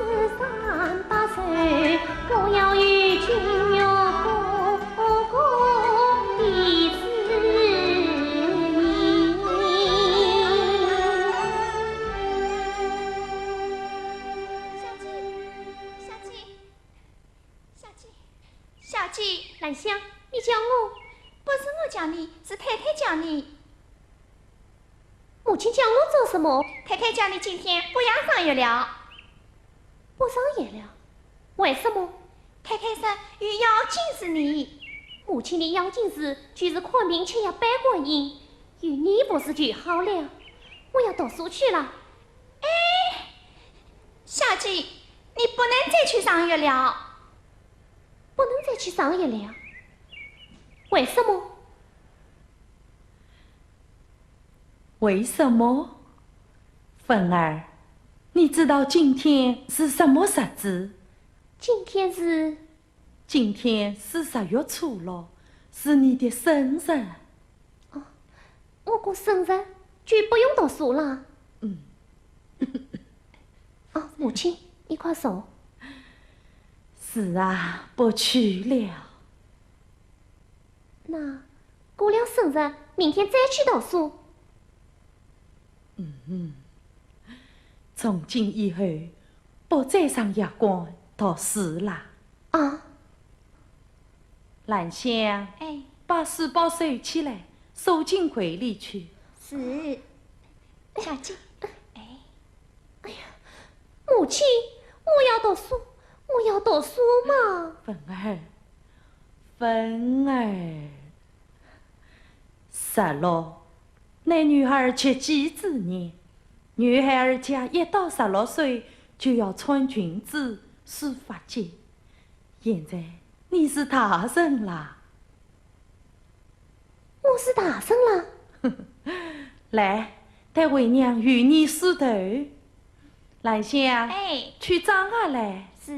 38岁，我要与君有共的子女。小姐，兰香，你叫我？不是我叫你，是太太叫你。母亲叫我做什么？太太叫你今天不要上月了。不上夜了？为什么？太太说有要紧事你。母亲的要紧事就是昆明请要拜观音，与你不是就好了。我要读书去了。哎，小姐，你不能再去上月了。不能再去上夜了？为什么？为什么？芬儿，你知道今天是什么日子？今天是10月初了，是你的生日。哦，我过生日就不用读书了。哦，母亲，你快说。是啊，不去了。那过了生日，明天再去读书。从今以后，不再上夜馆读书啦。啊，兰香，哎，把书包收起来，收进柜里去。是，小姐。哎呀，母亲，我要读书，我要读书嘛。芬儿，是咯，那女孩吃几子年？女孩儿家1到16岁就要穿裙子、梳发髻。现在你是大人啦。我是大人了。来，待为娘与你梳头。兰香，哎，去长下来。是。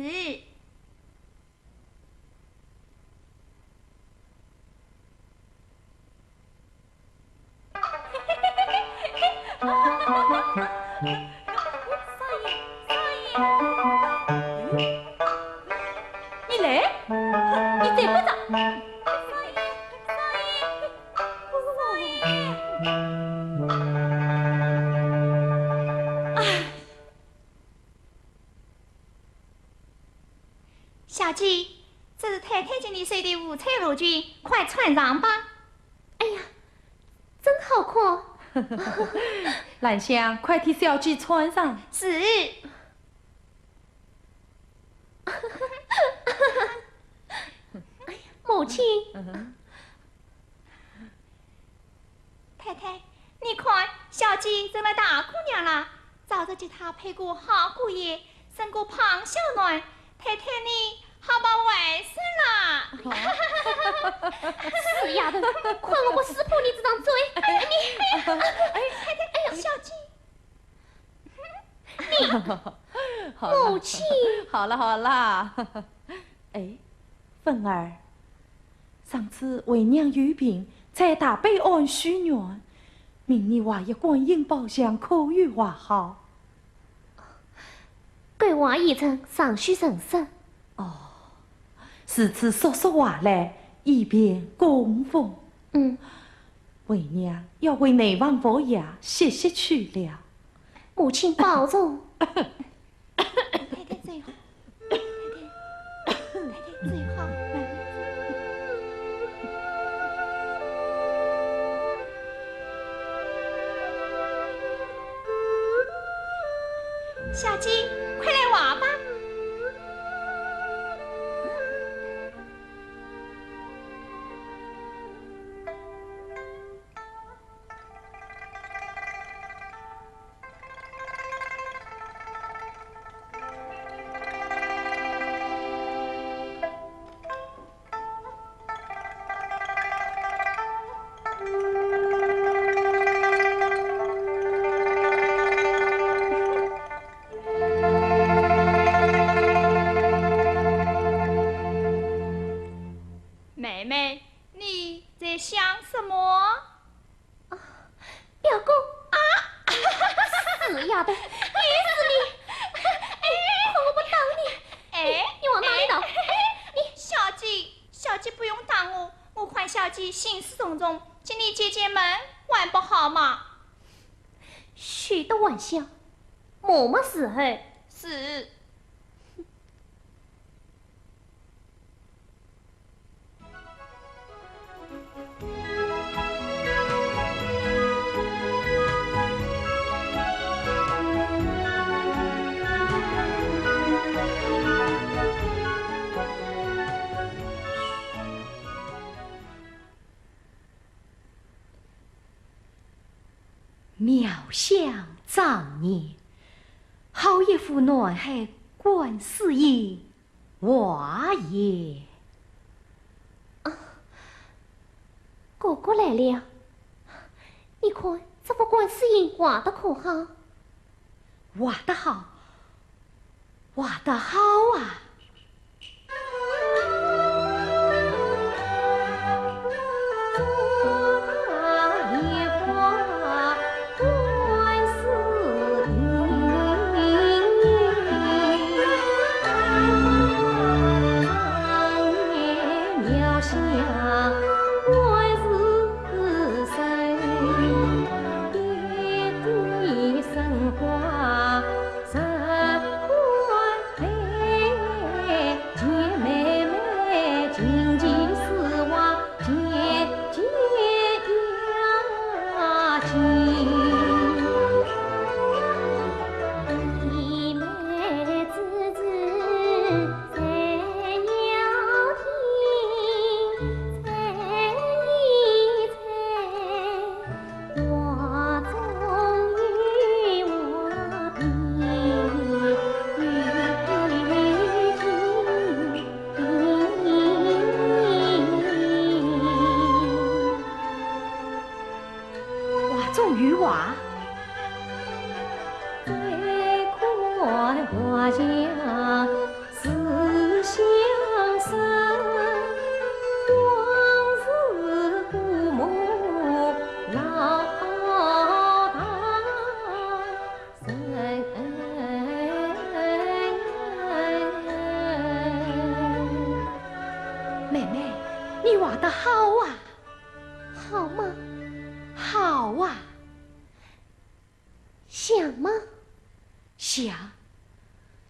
你来，你再不着。小姐，这是太太给你绣的五彩罗裙，快穿上吧。哎呀，真好看。兰香，快替小姐穿上。是。母亲，太太，你看，小姐成了大姑娘了，早着给她配个好姑爷，生个胖小囡，太太你好把外甥啦。死丫头，快我撕破你这张嘴！你，太太，哎呀，小姐，母亲，好了好了。哎，芬儿，上次为娘有病，在大悲庵许愿，明年话一观音宝相口语话好。给我一层上虚神色。是次说话来，以便供奉。为娘要为内房佛爷歇歇去了。母亲保重。太太最好，太太最好。小姐，快来玩吧。姐心事重重，请你姐姐们玩不好吗？许多玩笑，么么时候？是。妙想早年，好一副南海观世音画也。哥哥来了，你看这幅观世音画得可好？画得好，画得好啊！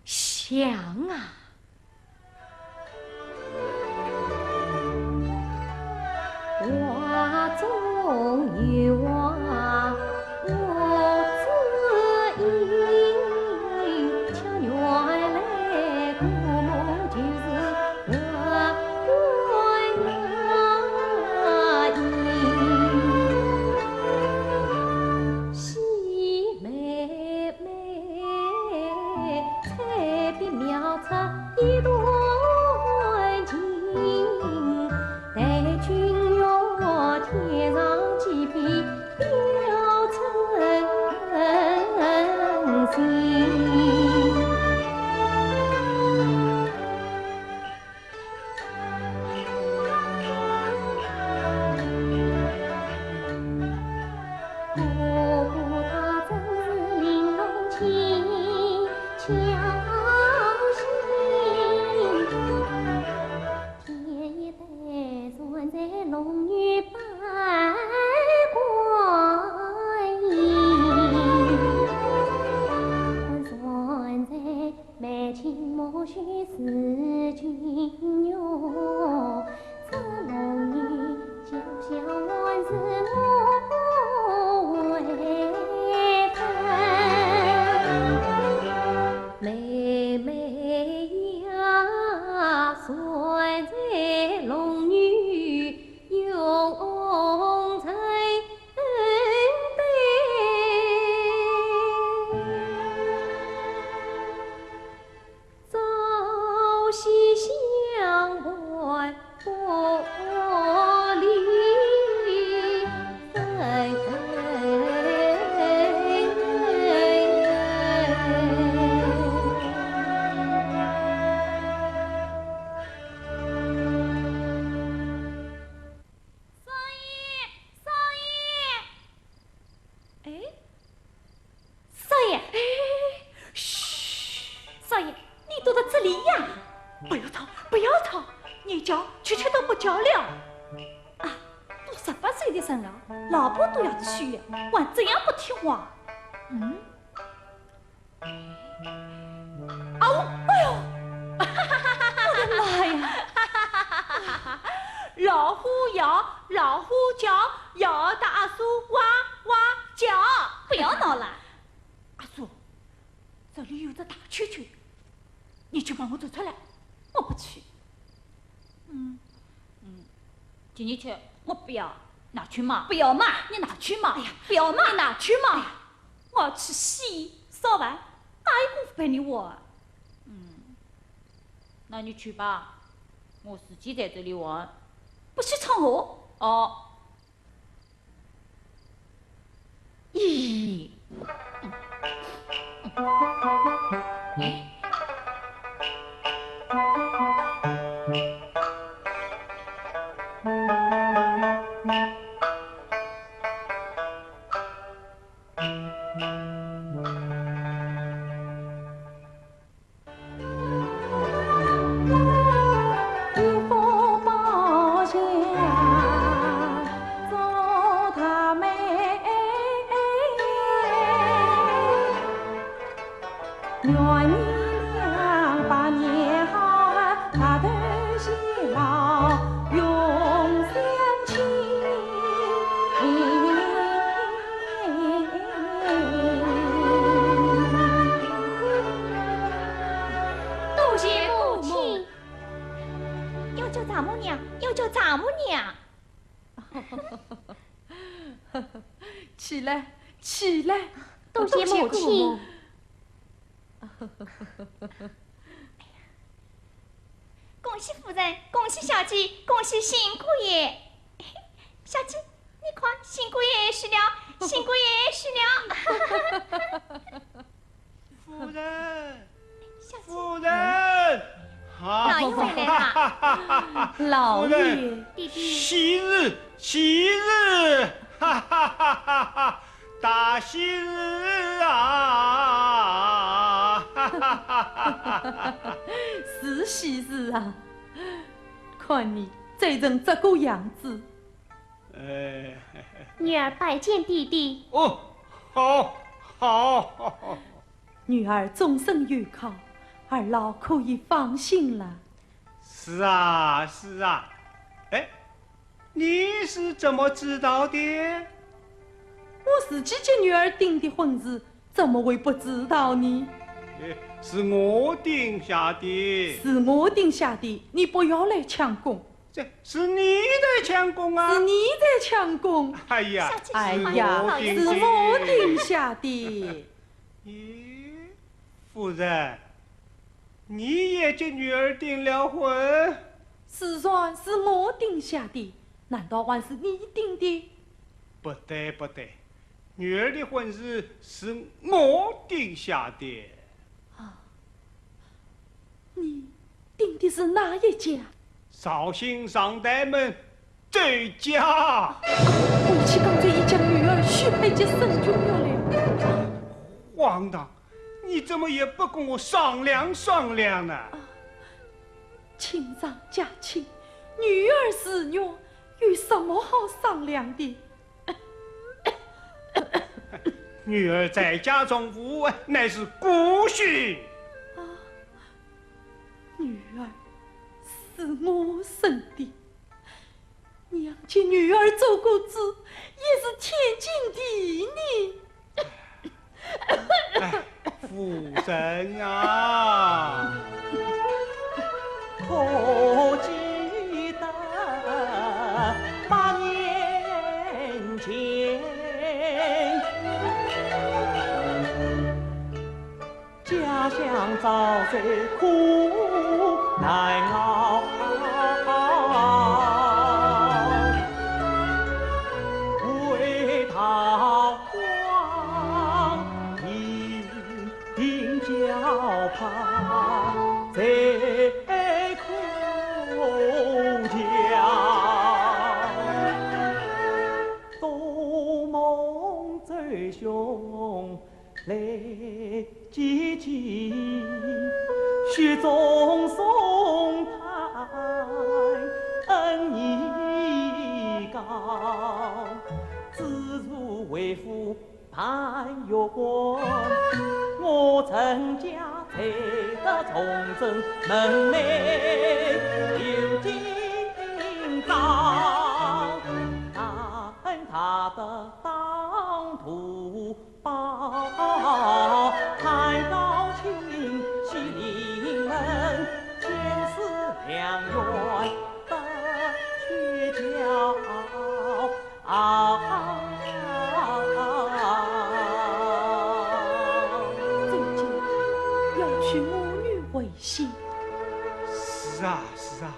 想啊，画中有画，我只因巧原来故梦就是画归那意，细妹妹彩笔描出一段情，待君若添上几笔表真心。我不他真是玲珑轻巧心，天一代传在龙女拜观音，传在眉清目秀是君哟，这龙女就像万事我为伴，妹妹呀，传在龙女永在背，朝夕相伴不离分。少爷，嘘，少爷，你躲到这里呀？不要吵，不要吵，你叫，区区都不叫了。啊，岁的人了，老婆都要娶，还这样不听话？啊呜！哎呦！我的妈呀！老虎摇，老虎叫，摇大树哇哇叫。不要闹了，阿叔，这里有只大蛐蛐，你去帮我捉出来。我不去。今天去，我不要。拿去嘛！不要嘛！你拿去嘛！哎呀，不要嘛！你拿去嘛！哎、我要去洗烧饭，哪有功夫陪你玩？那你去吧，我自己在这里玩。不许吵我！哦。咦？起来，起来！多谢母亲。恭喜夫人，恭喜小姐，恭喜新姑爷！小姐，你看，新姑爷死了，新姑爷死了！夫人，小姐，夫人，老爷回来了。老爷，弟弟，喜日，喜日！哈哈哈哈哈！大喜日啊！哈哈哈哈哈！是喜日啊！看你这人这个样子。女儿拜见弟弟。哦，好，好。女儿终身有靠，二老可以放心了。是啊，是啊。哎。你是怎么知道的？我自己给女儿定的婚日，怎么会不知道呢？是我定下的。是我定下的，你不要来抢功。这是你在抢功啊！是你在抢功。哎呀，哎呀，是我定下的。咦，夫人，你也给女儿订了婚？是算是我定下的。难道还是你定的？不对，不对，女儿的婚日是我定下的。啊，你定的是哪一家？绍兴上代门这家。母亲刚才已将女儿许配给沈君了嘞。皇上，你怎么也不跟我商量商量呢？亲上加亲，女儿是女。有什么好商量的？女儿在家中父，乃是姑婿。女儿是我生的，娘亲女儿走过子，也是天经地义呢。夫人啊，可记得8年前，家乡遭贼苦难熬，为逃荒引兵交旁，贼苦家，多梦最凶泪几经，雪中送炭恩义高。自入为夫盼月关，我陈家才得重整门楣有今朝，但他的当涂包，太高兴喜临门，前世良缘得鹊桥。周家要娶我女为妻。是啊，是啊，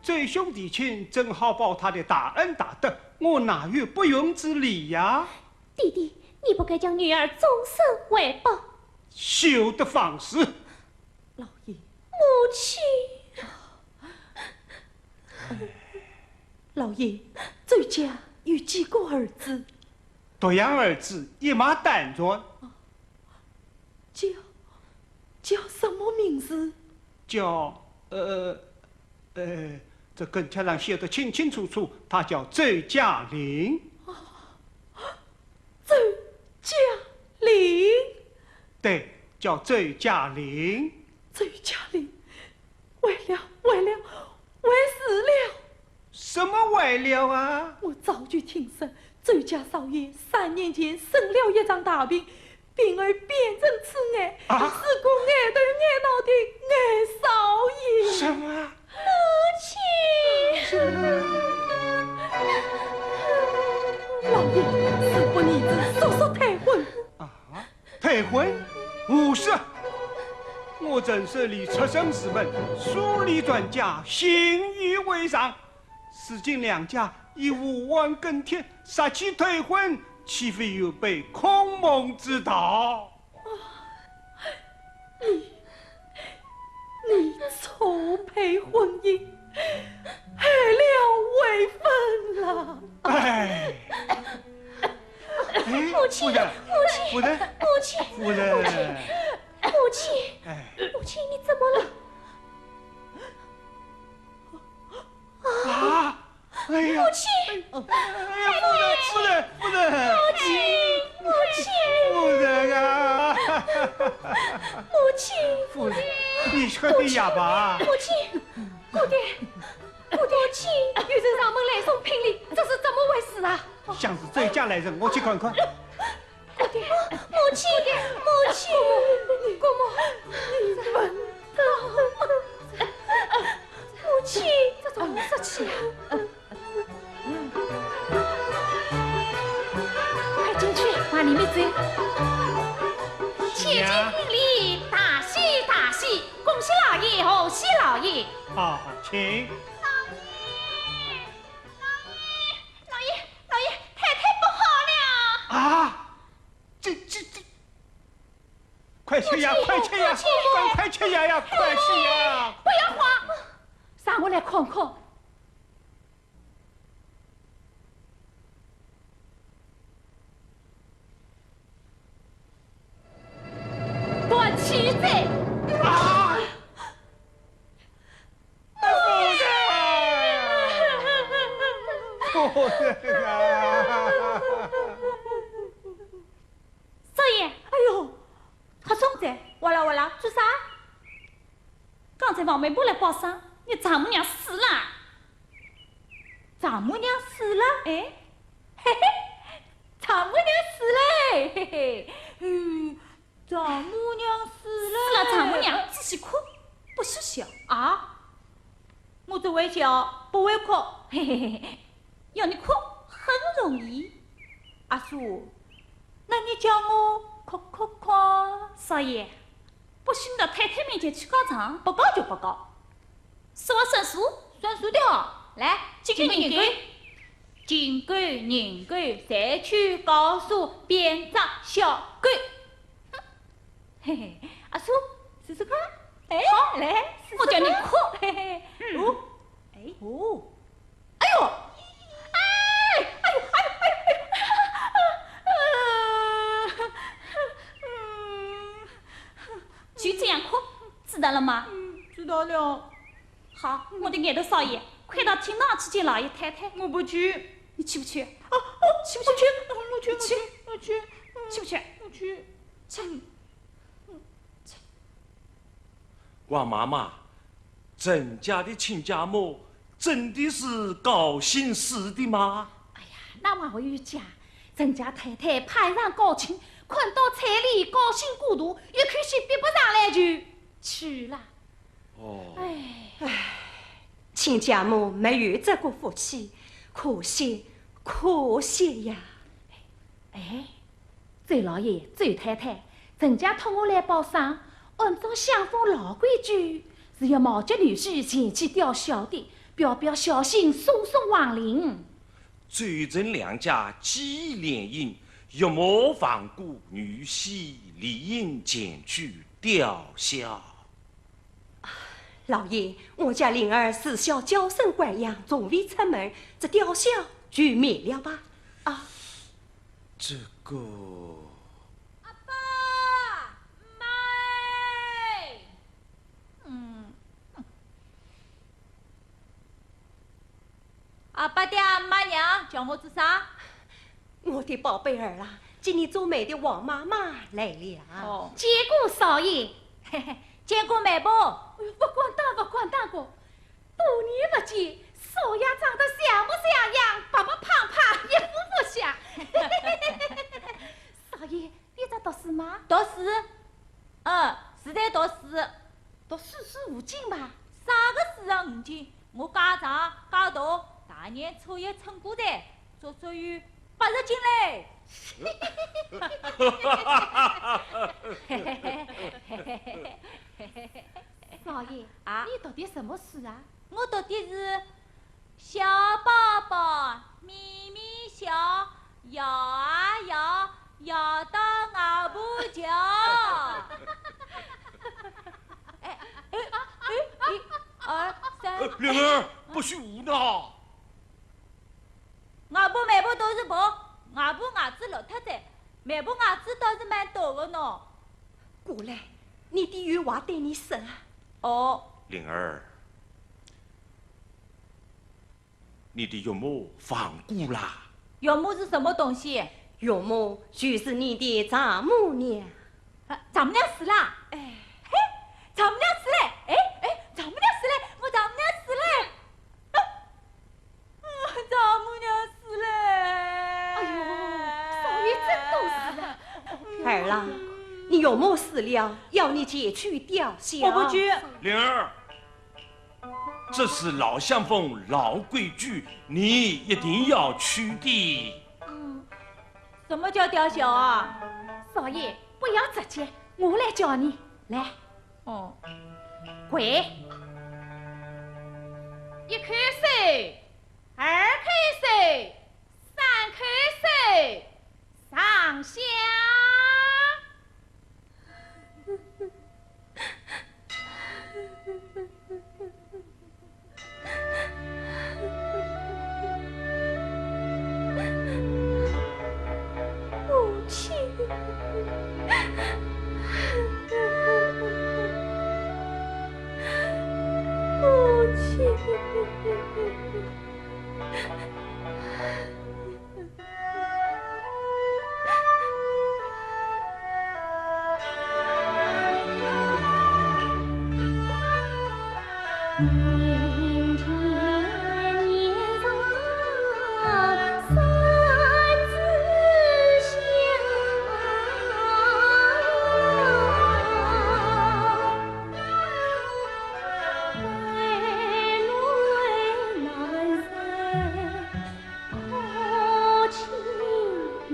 这兄弟亲正好报他的大恩大德，我哪有不用之理呀？弟弟，你不该将女儿终身怀抱。休得放肆！老爷，母亲，老爷，周家有几个儿子？独养儿子一马单传，叫什么名字？叫这跟帖上写的清清楚楚，他叫周嘉玲。周嘉玲。对，叫周嘉玲。周嘉玲，坏事了！什么坏了啊？我早就听说周家少爷3年前生了一场大病，病儿变成此癌，是个癌头癌脑的癌少爷。什么？老爷，是不儿子速速退婚。啊，退婚？无事。我正是离出生之门，数理专家，信誉为上。如今两家已无往更添，杀气退婚，岂非有悖孔孟之道？你错配婚姻，害了未婚了。哎，母亲，夫人，母亲，夫人，母亲，哎，母亲，你怎么了？啊！哎呀，母亲，夫人，母亲啊！母亲，夫人，你喝点哑巴。母亲，姑爹，母亲，有人上门来送聘礼，这是怎么回事啊？像是周家来人，我去看看。姑爹，母亲，母亲，姑母，你闻到？母亲，这怎么说起啊？快进去，往里面走。千金聘礼，大喜大喜，恭喜老爷，贺喜老爷。好，请。老爷，太太不好了！啊！这，快吃呀，快吃呀，快吃呀，快吃呀！不要慌，让我来看看。断妻贼！啊！夫人啊！少爷，哎呦，他总在，哇啦，做啥？刚才王媒婆来报丧，你丈母娘死了。丈母娘死了？哎，嘿嘿，丈母娘死了，嘿嘿，丈母娘死了。死了，丈母娘仔细哭，不许笑啊！我只会笑，不会哭，嘿嘿嘿，要你哭很容易。阿叔，那你叫我哭。少爷，不许你到太太面前去告状，不告就不告，说话算数。算数的哦。来，金龟银龟，金龟银龟，再去告诉变长小龟。嘿嘿，阿叔，试试看。哎，好，来，试试看我叫你哭。嘿嘿，哦，哎呦，就这样哭，知道了吗？知道了。好，我的爱的少爷，快到厅堂去见老爷太太。我不去。你去不去？去不去？我去，我去，去不去？我去。王妈妈，郑家的亲家母真的是高兴死的吗？哎呀，那还会有假？郑家太太派上高亲，看到彩礼高兴过度，一口气逼不上来就去了。哦，亲家母没有这个福气，可惜呀！哎，周老爷、周太太，郑家托我来报丧，按照相封老规矩，是要毛家女婿前去吊孝的，表表孝心，送送亡灵。周郑两家既已联姻，又莫放过女婿，理应前去吊孝。老爷，我家灵儿自小娇生惯养，从未出门，这吊孝就免了吧？啊，这个。阿爸，妈，阿爸爹阿妈娘叫我做啥？我的宝贝儿啦，今年做媒的王妈妈来了。哦，见过少爷，嘿嘿，见过媒婆。哎呦，不管当过，多年不见，少爷长得像模像样，白白胖胖，一副不像。少爷，你在读书吗？读书，是在读书。读书无尽吧？啥个书啊五斤？我家长家大，大年初一称过财，足足有80斤嘞。少爷啊，你读的什么书啊？我读的是小宝宝咪咪笑，摇啊摇，摇到外婆桥。灵儿，不许胡闹！外婆媒婆都是婆，外婆牙齿落脱在，媒婆牙齿倒是蛮大的呢。过来，你的有话对你说啊。哦，灵儿，你的岳母放过啦。岳母是什么东西？岳母就是你的丈母娘。丈母娘死啦！哎，嘿，丈母娘死嘞！丈母娘死嘞！我丈母娘死嘞！丈母娘死嘞！哎呦，少爷真懂事啊！儿啦，你岳母死了，要你前去吊孝。我不去。灵儿，这是老相封、老规矩，你一定要去的。什么叫吊孝啊？少爷，不要直接，我来教你。来，哦，跪，一口手，二口手，三口手，上香。母亲，母亲。明天年上三字香，泪难收，可亲娘。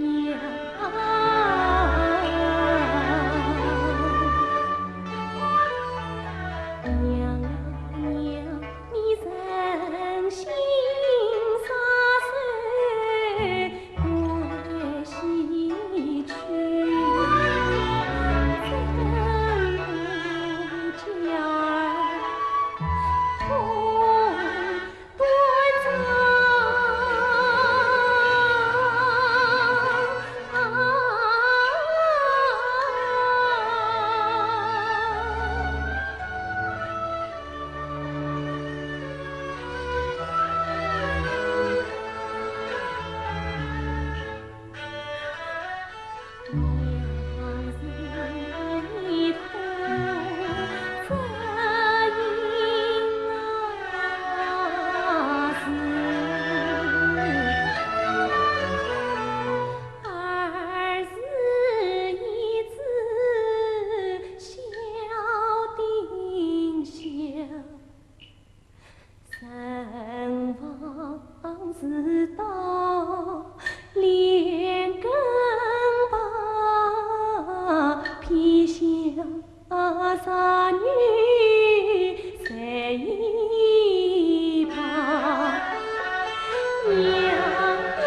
娘啊娘，女在一旁，娘啊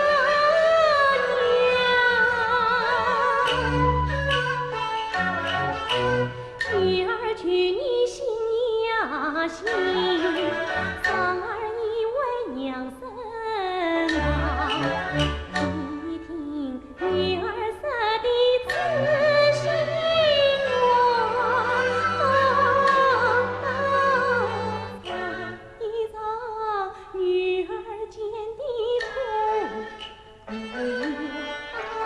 娘，女儿娶你新娘新，丧儿已为娘身旁。你听女儿说的仔细一场女儿间的痛啊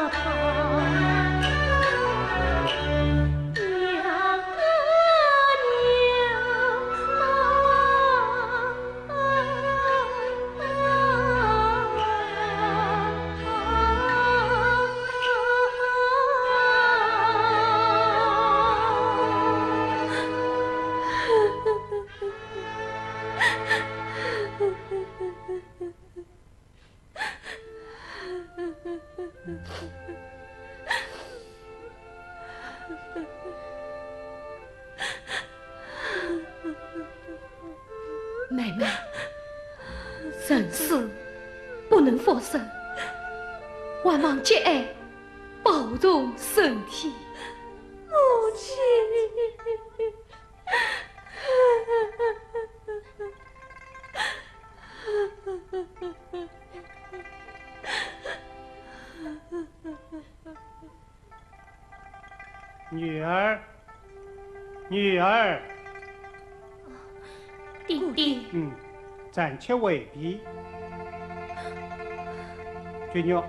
旁。妹妹，人事不能发生，万望节哀，保重身体。母亲。女儿，女儿，弟弟，暂且为避。君玉，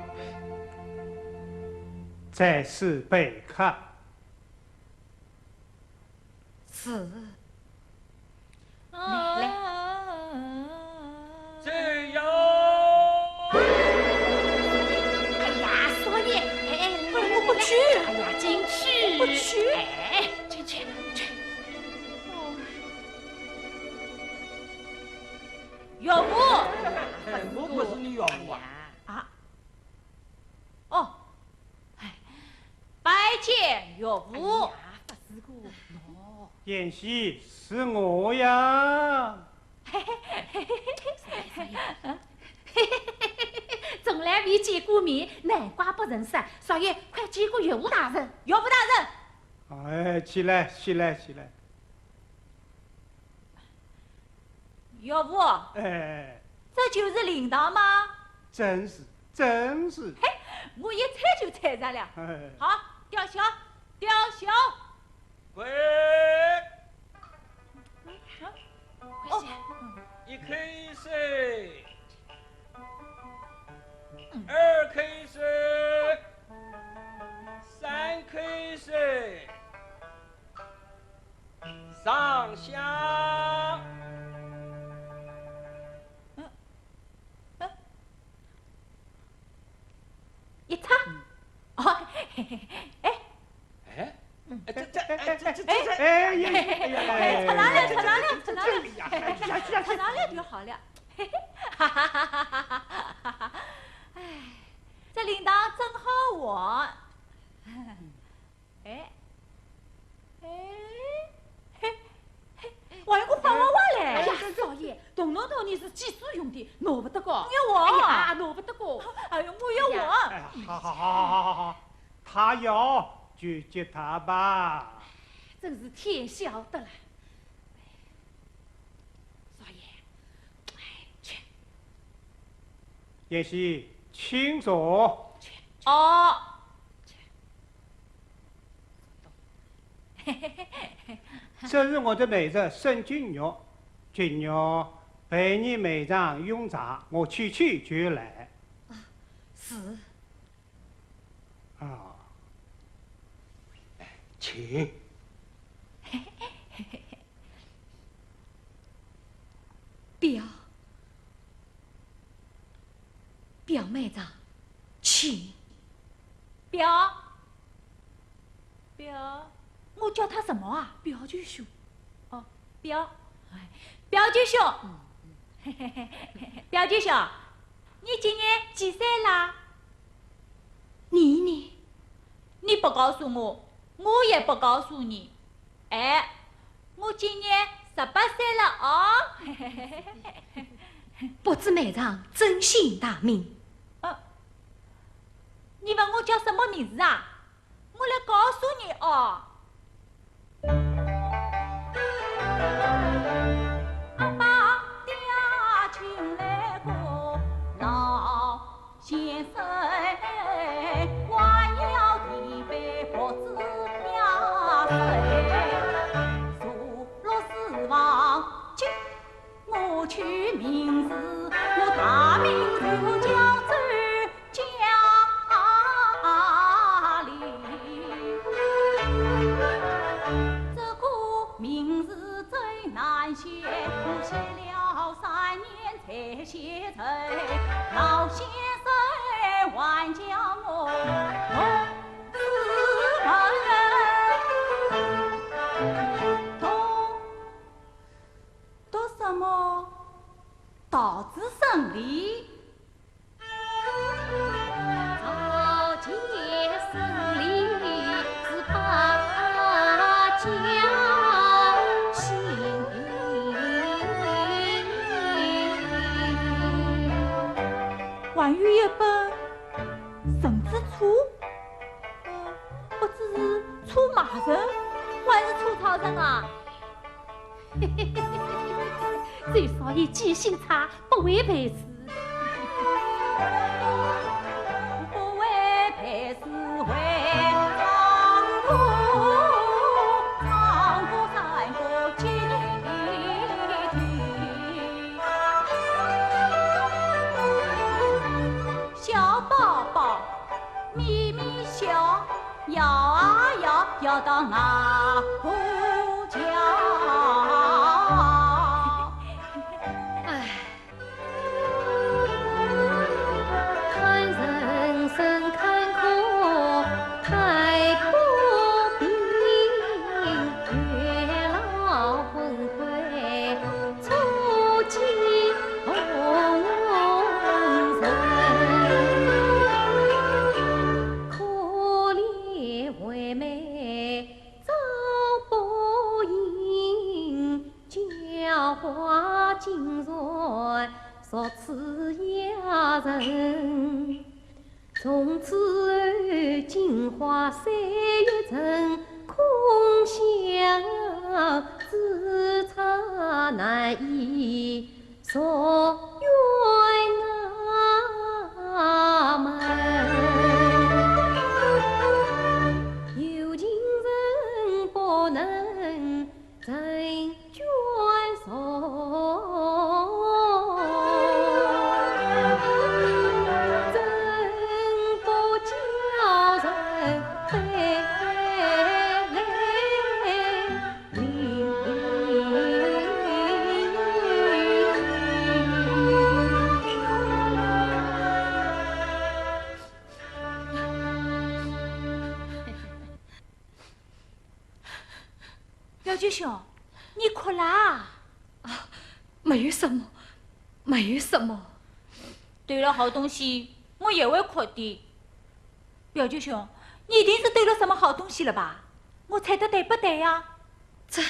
再试备课。是。来，这样。哎呀，少爷，我不去。哎呀，进去。不去。哎，进去。岳母，我不是你岳母啊！啊，哦，哎，拜见岳母。妍希，是我呀。从来未见过面，难怪不认识。少爷，快见过岳母大人。岳母大人，哎，起来，起来，起来。岳母，哎，这就是领导吗？真是，真是。嘿，我一猜就猜着了。哎，好，吊销，吊销。喂，哦，一 K 2 K 3 K 上香。一擦。哦，嘿嘿，哎。哎，哎呀，扯哪了，扯哪了，扯哪了，扯哪了就好了。哈哈哈哈哈哈！哎，这铃铛真好玩。哎，玩个花娃娃嘞！哎呀，少爷，动动头你是技术用的，拿不得高。要我？哎呀，拿不得高。哎呦，我要玩。哎呀，好，他要就接他吧。真是天晓得了。少爷，哎，去。妍希，请坐。哦。这是我的妹子沈君玉，君玉陪你妹丈用茶，我去就来。是。啊，请。表妹丈，请。表，我叫他什么啊？表舅兄。哦，表舅兄，表舅兄，你今年几岁啦？你呢？你不告诉我，我也不告诉你。哎，我今年18岁了哦。不知妹丈真姓大名？你问我叫什么名字啊？我来告诉你哦。阿爸爹请来个老先生，还要提杯不知呀谁。如若是忘记我取名字，我大名就叫周家里。这个名字真难写，我写了3年才写成。老先生还叫我读什么道子胜利。朝见胜利是把家兴。还有一本陈子初，不知是出马人还是出草人啊？周少爷记性差，不会背诗。不为陪侍为唱歌，唱歌山歌接你听。小宝宝咪咪笑，摇啊摇，摇到哪户家？看人生坎坷太不平，月老昏聩初见红人。可怜为妹遭报应，教化金钏若此雅人。从此而镜花三月沉，空想自差难移，所愿那门。有情人不能成眷属。表舅兄，你哭啦？没有什么，没有什么。对了好东西，我也会哭的。表舅兄，你一定是对了什么好东西了吧？我猜的对不对呀？这，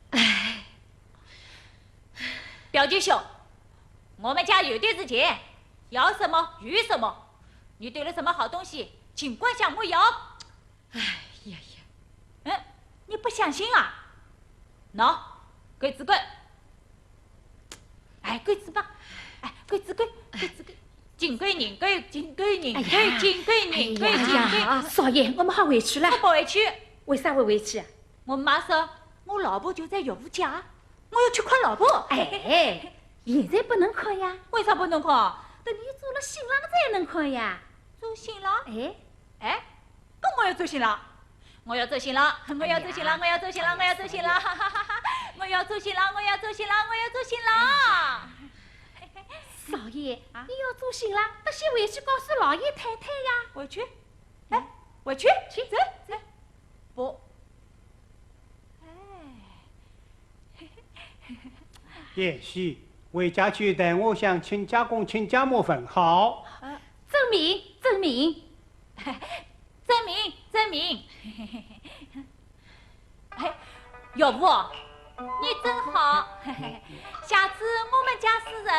哎，表舅兄，我们家有对子钱，要什么有什么。你对了什么好东西，尽管向我要。哎呀呀，你不相信啊？喏，龟子龟，哎，龟子吧，哎，龟子龟，龟子龟，金龟银龟，金龟银龟，金龟银龟，金龟。少爷，我们好回去了。我不回去。为啥会回去啊？我妈说，我老婆就在岳父家，我要去看老婆。哎，现在不能看呀。为啥不能看？等你做了新郎才能看呀。做新郎？哎，跟我要做新郎。我要做新郎，我要做新郎，我要做新郎，我要做新郎，哈哈哈哈！我要做新郎，我要做新郎，我要做新郎。少爷，你要做新郎，得先回去告诉老爷太太呀。回去，哎，回去，去走走，不，也许回家去等我向亲家公、亲家母问好。证明，证明。证明，证明。岳父，你真好，嘿嘿，下次我们家私人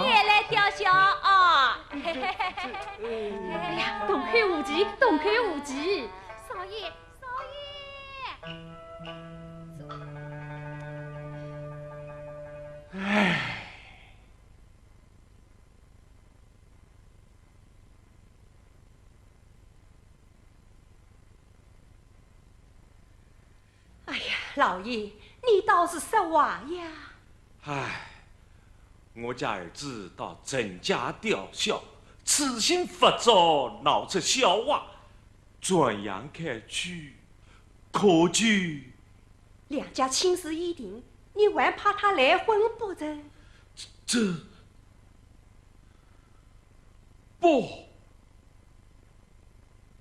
你也来吊孝啊！嘿嘿嘿嘿嘿。哎呀，东开无忌，东开无忌。少爷，少爷。哎呀，老爷，你倒是说话呀！唉，我家儿子到郑家吊孝，痴心发作，闹出笑话，转眼看去，可就两家亲事已定，你还怕他来婚不成？这不，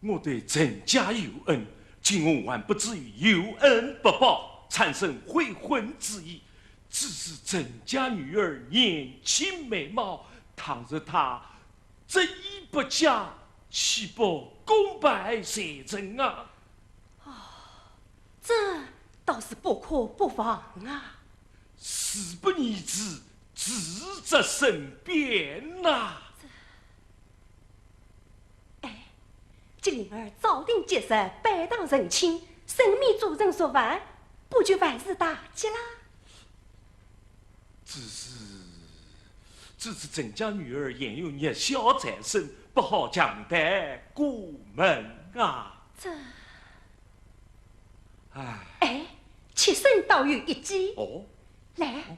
我对郑家有恩，今我还不至于有恩不报，产生悔婚之意。只是郑家女儿年轻美貌，倘若她执意不嫁，岂不功败垂成啊？这倒是不可不防啊！事不宜迟，智则生变呐！哎，今儿早定节日，拜堂成亲，神秘主人说完，不就万事大吉啦？只是郑家女儿现有日孝在身，不好强带过门啊！这，哎，妾身倒有一计。哦，来，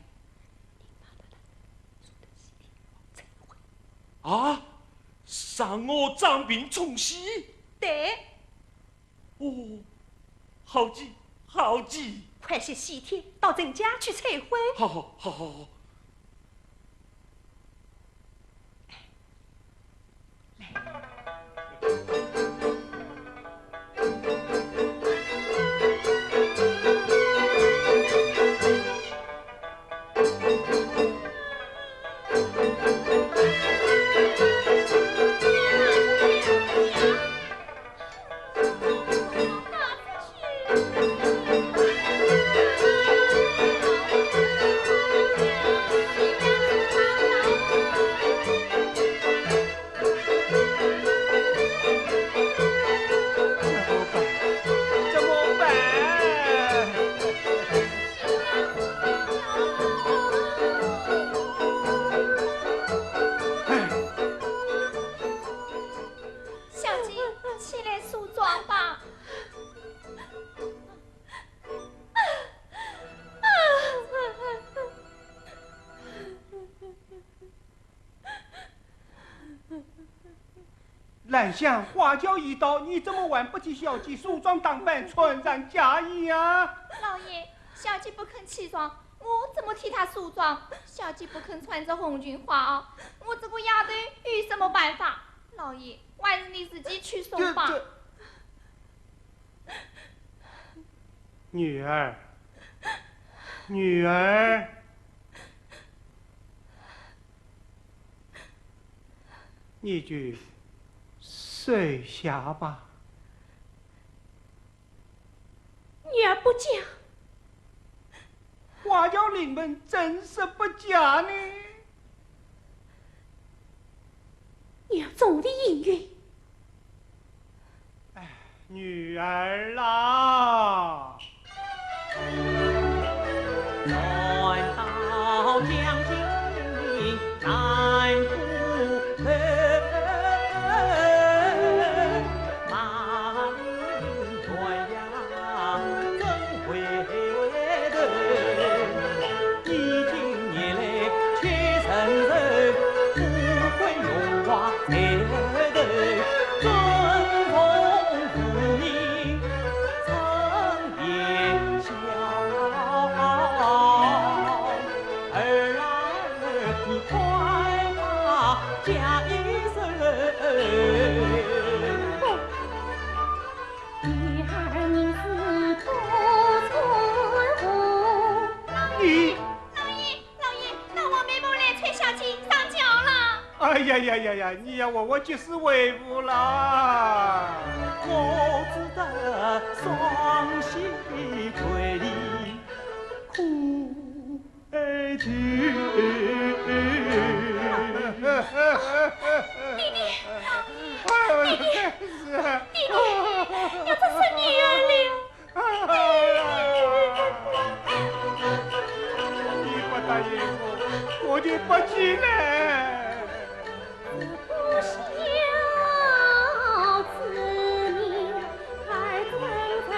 啊，赏我张平冲喜。对，哦，好计，好计！快些喜帖到郑家去催婚。好。兰香，花轿已到，你怎么还不替小姐梳妆打扮、穿上嫁衣啊？老爷，小姐不肯起床，我怎么替她梳妆？小姐不肯穿着红裙花袄，我这个丫头有什么办法？老爷，还是你自己去送吧。女儿，女儿。你就睡下吧。女儿不嫁，花轿临门，真是不嫁呢。女儿总的应允。哎，女儿啦。难道将心难顾客？呀！你要我就是为父啦。我只得双膝跪地。我就不记了。不孝子民，儿怎生？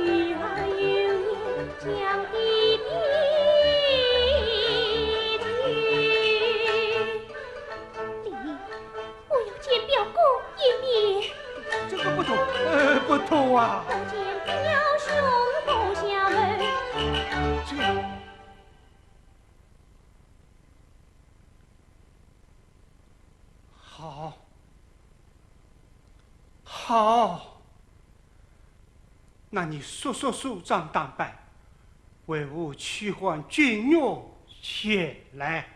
女儿有言将弟弟弟，我要见表哥一面。这个不妥，不妥啊！不见表兄不相问，这好，好，那你速速梳妆打扮，为我去换君药前来。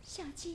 小姐。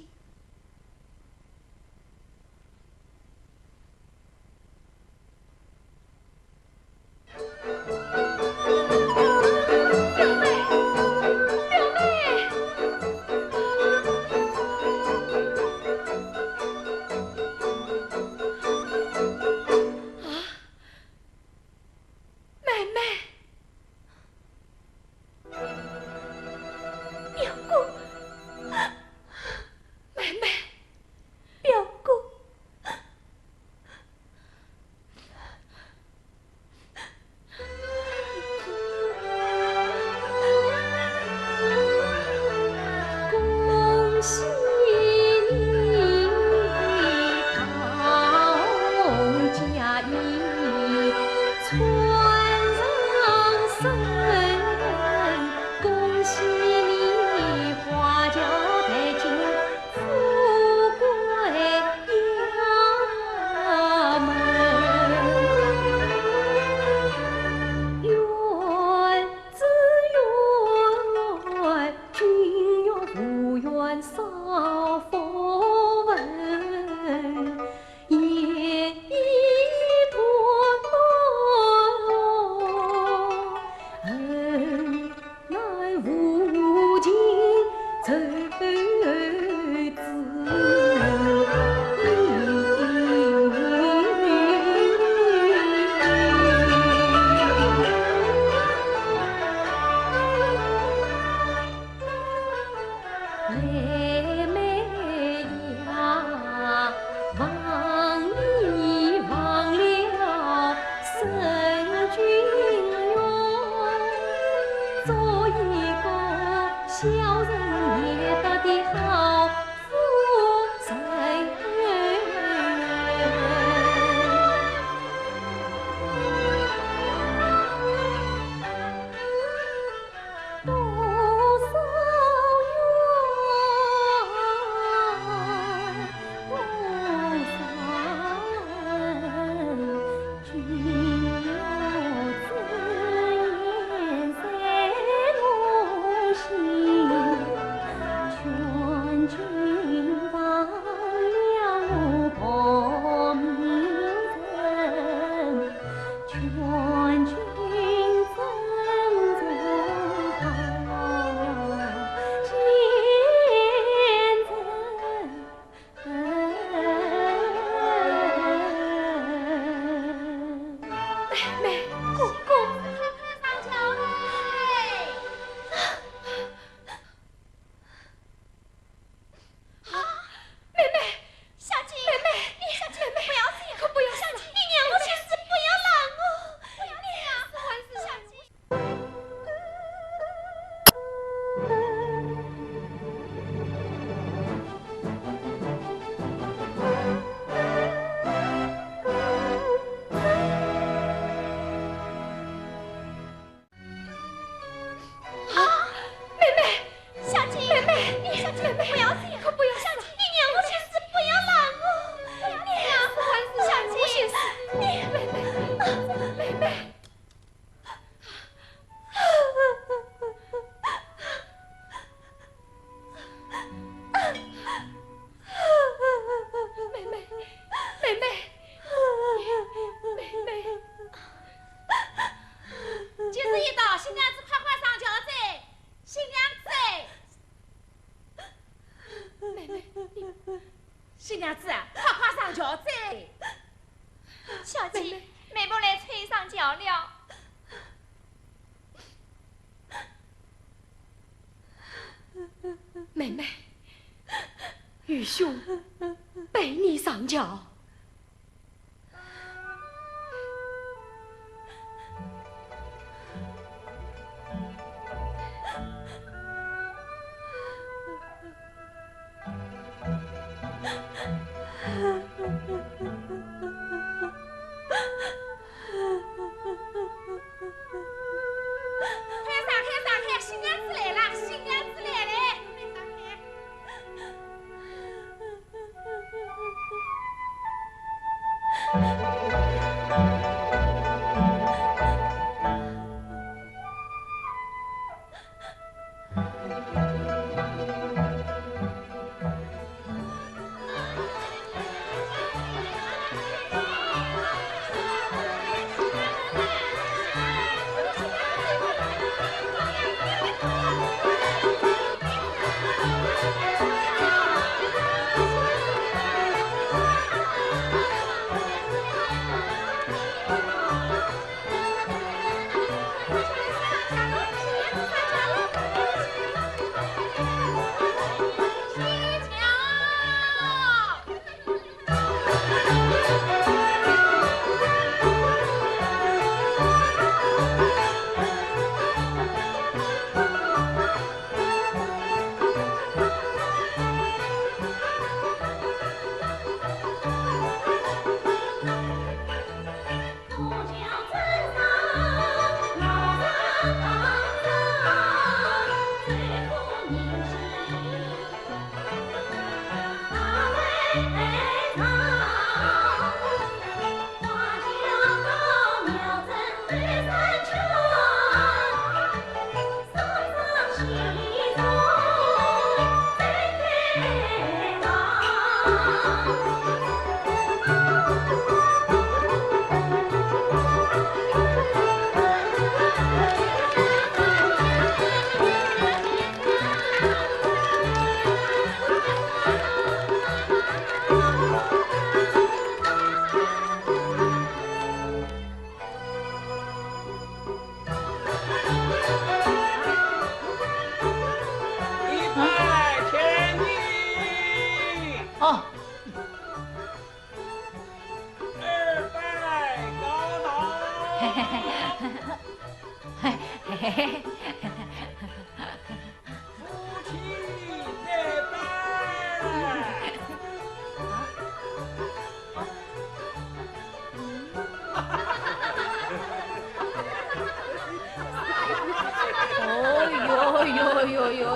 全军。娘子啊，快快上轿再。小姐，妹妹来催上轿了。妹妹，愚兄陪你上轿。新娘子来了，新娘子来了，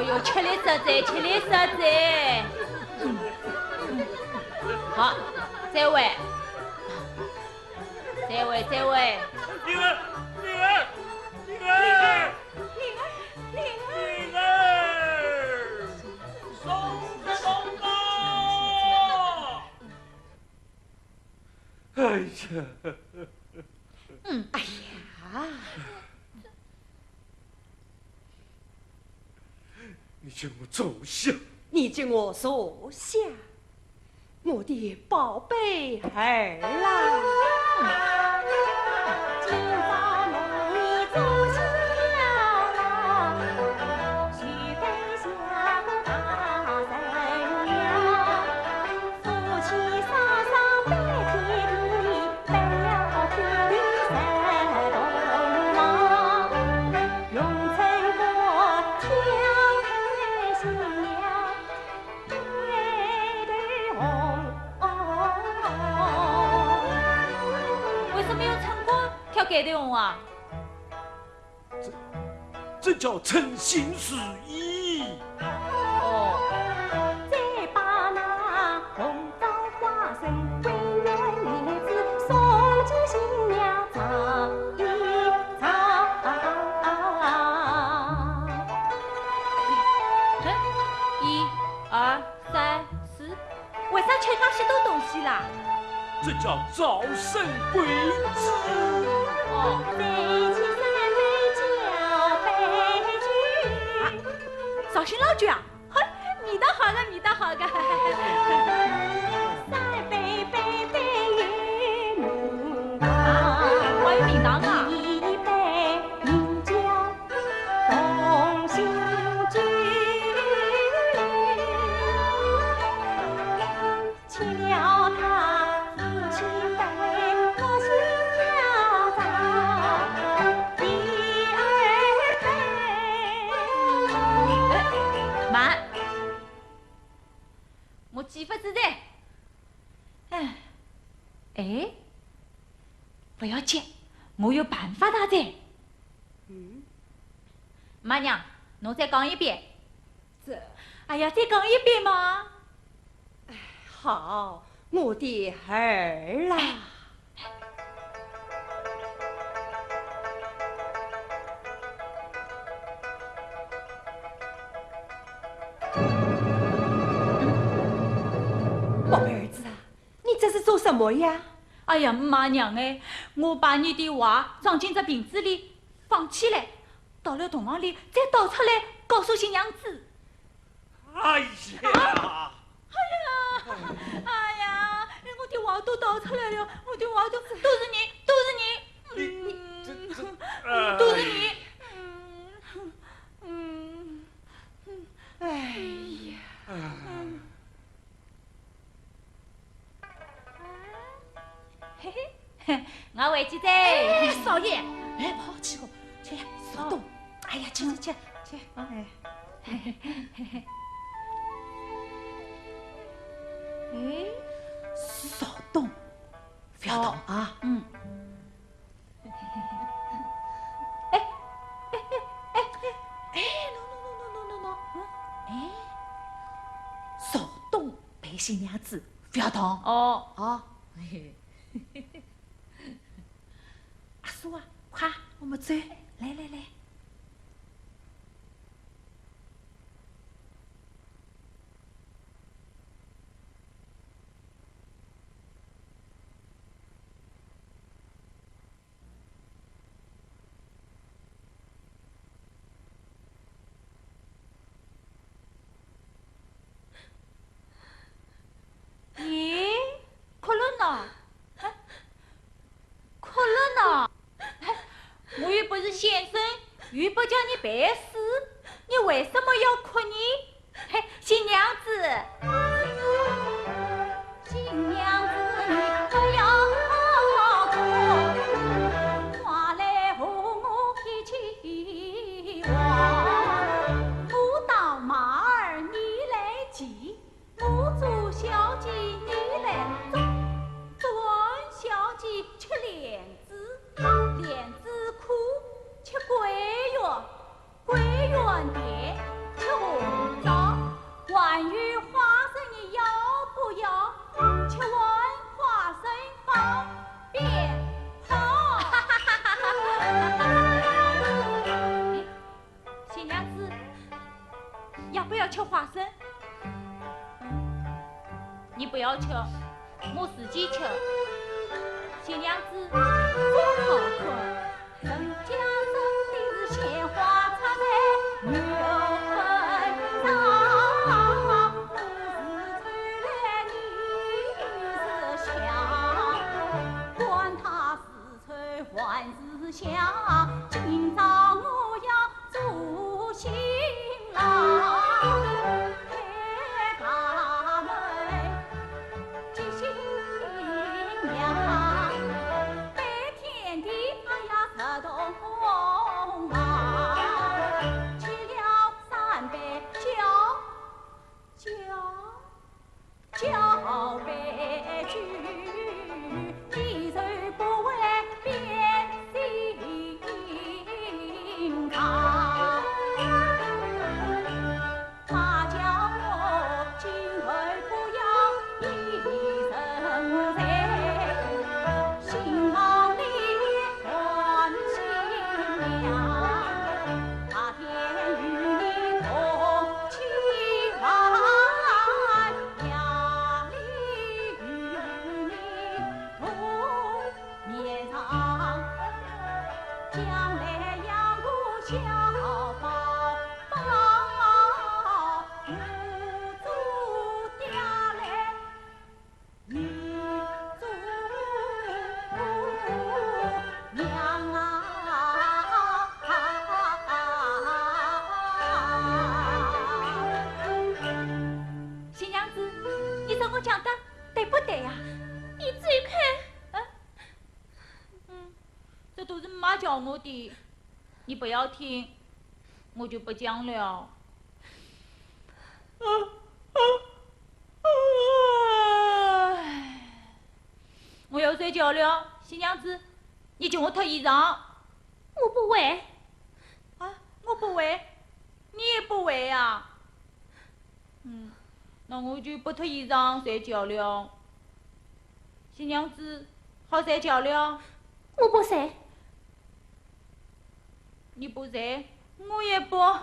哟，吃力实在，吃力实在。好，再会，再会，再会。灵儿，灵儿，灵儿，灵儿，送个东吧。哎呀，哎呀，你叫我坐下。你叫我坐下，我的宝贝儿啦。今朝梦里坐下啦，许配下个大人娘，夫妻双双拜天地，拜了天神同忙，永成过挑开新娘，盖头红。为什么要唱歌跳盖头红啊？这叫诚心实意。哦，再把那红枣花生桂圆莲子送进新娘尝一尝。一、二、三、四，为啥吃那些多东西啦？这叫早生贵子。哦，再起三杯酒杯酒。绍兴老酒啊，嘿，味道好个，味道好个。哎，不要急，我有办法大噻。妈娘，侬再讲一遍。哎呀，再讲一遍嘛。好，我的儿啦。宝贝儿子啊，你这是做什么呀？哎呀，妈娘哎，我把你的话装进这瓶子里，放起来，到了洞房里再倒出来，告诉新娘子。哎呀！哎呀，我的话都倒出来了，我的话都是你，都是你。哎呀，嘿嘿，我回去噻。哎，少爷，哎，跑去哦，去手动。哎呀，去。哎，手动，不要动啊。喏，哎，手动陪新娘子，不要动。哦。阿叔啊，快，我们走，来。咦，哭了呢？哭了呢？我又不是先生，又不叫你办事，你为什么要哭呢？嘿，新娘子，新娘子，你不要哭，话来和我一起话。我当马儿你来骑，我做小姐你来做，做小姐吃莲子，莲子苦吃桂圆，桂圆甜吃红枣，关于花生你要不要？吃完花生放鞭炮。新娘子，要不要吃花生？你不要吃，我自己吃。新娘子多好看，人家种的是鲜花插在牛粪上，不是吹来你是香，管他是吹还是香，今朝我要做新郎。叫悲剧，你谁不为变心肠？他叫我今后不要一人在，新房里换新娘，那天与你同起晚。将来养个小宝宝，我做爹来，你做娘啊！新娘子，你说我讲的对不对呀？你自己看。这都是妈教我的，你不要听，我就不讲了。我要是谁叫了？新娘子，你叫我脱衣裳。我不会。啊，我不会，你也不会呀？那我就不脱衣裳睡觉了。新娘子，好睡觉了？我不睡。你不睡，我也不睡。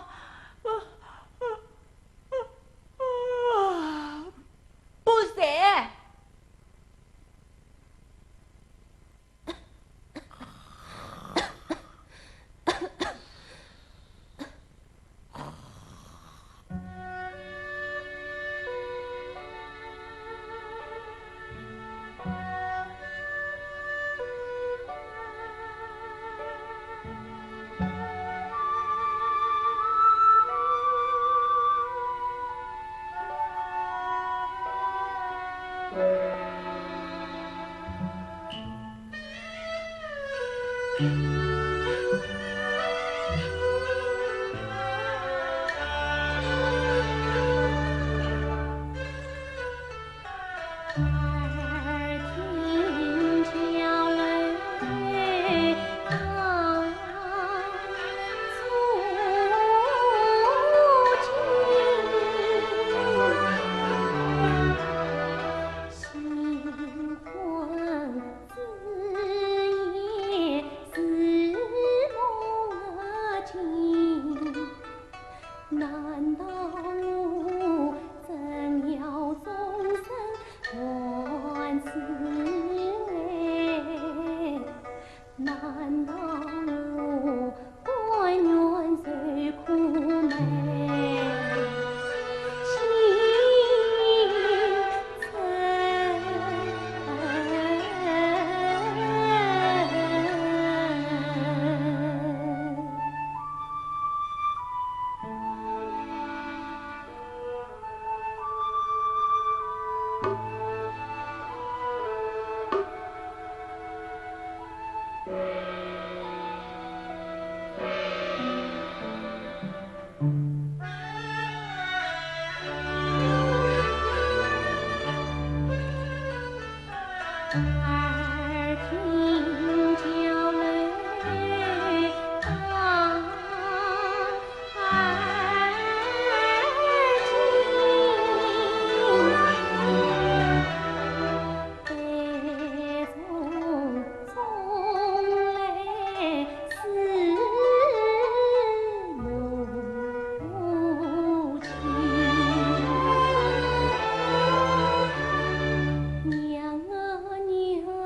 娘啊娘。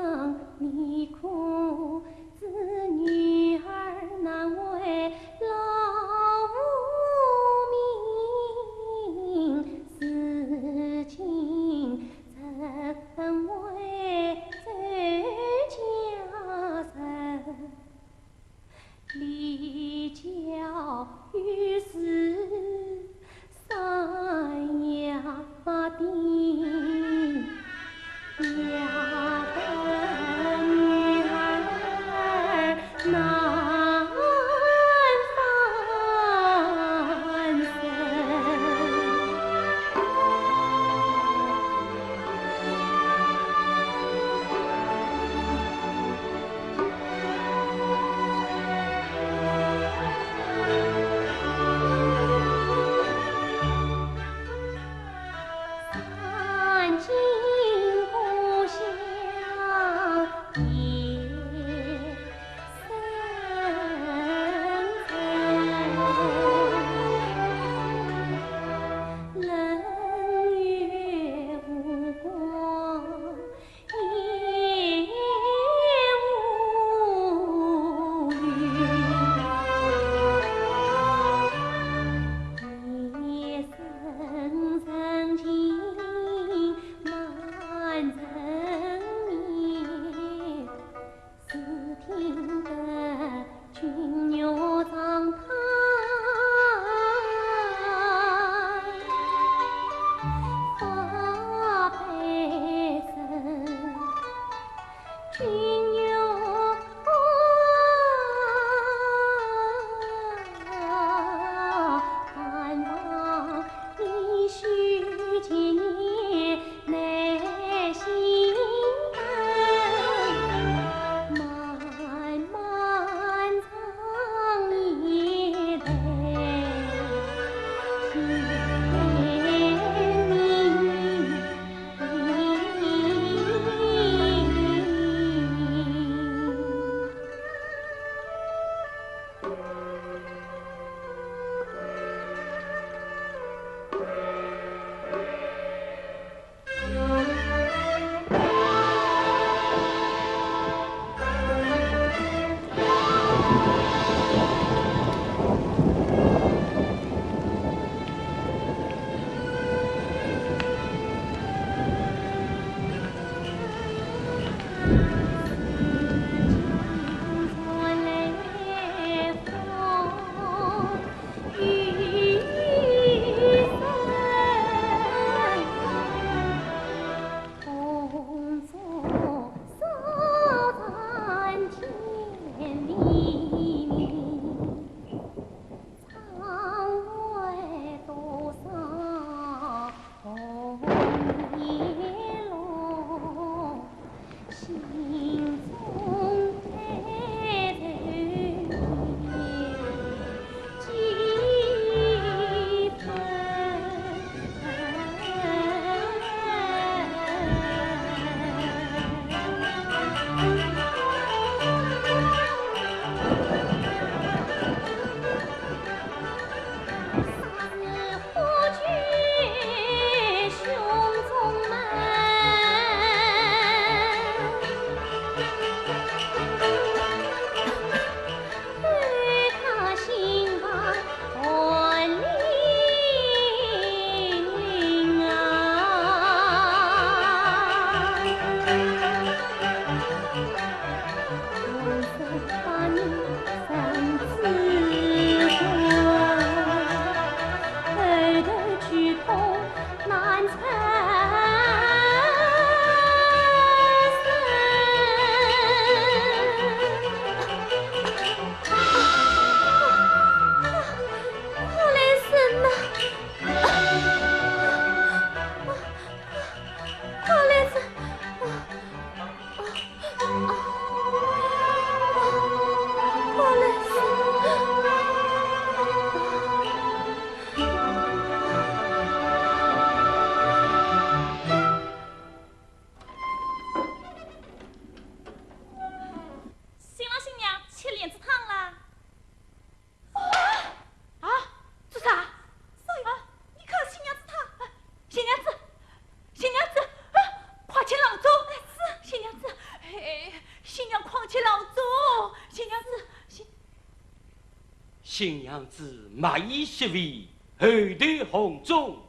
新娘子mặc衣惜位，后头红中，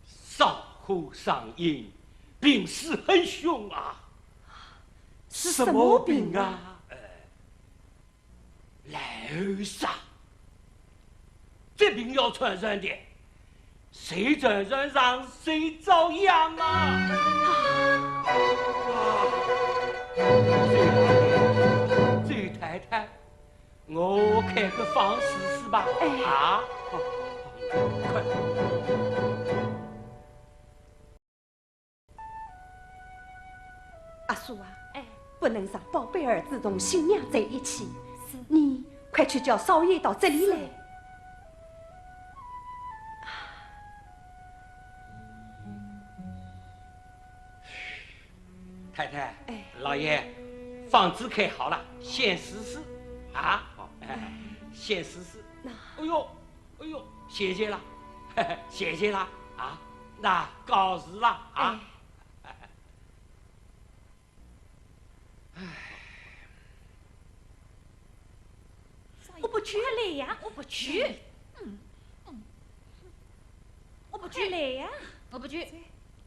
少虎上阴，病势很凶啊！是什么病啊？来杀！这病要传染的，谁传染上谁遭殃啊！周太太，我开个方试试吧。啊，快！阿叔啊，不能让宝贝儿子同新娘在一起。你快去叫少爷到这里来。太太，老爷，房子开好了，先试试啊！先试试。哎呦，谢谢了，谢谢了啊！那告辞了啊！我不去来呀，我不去。我不去来呀，我不去，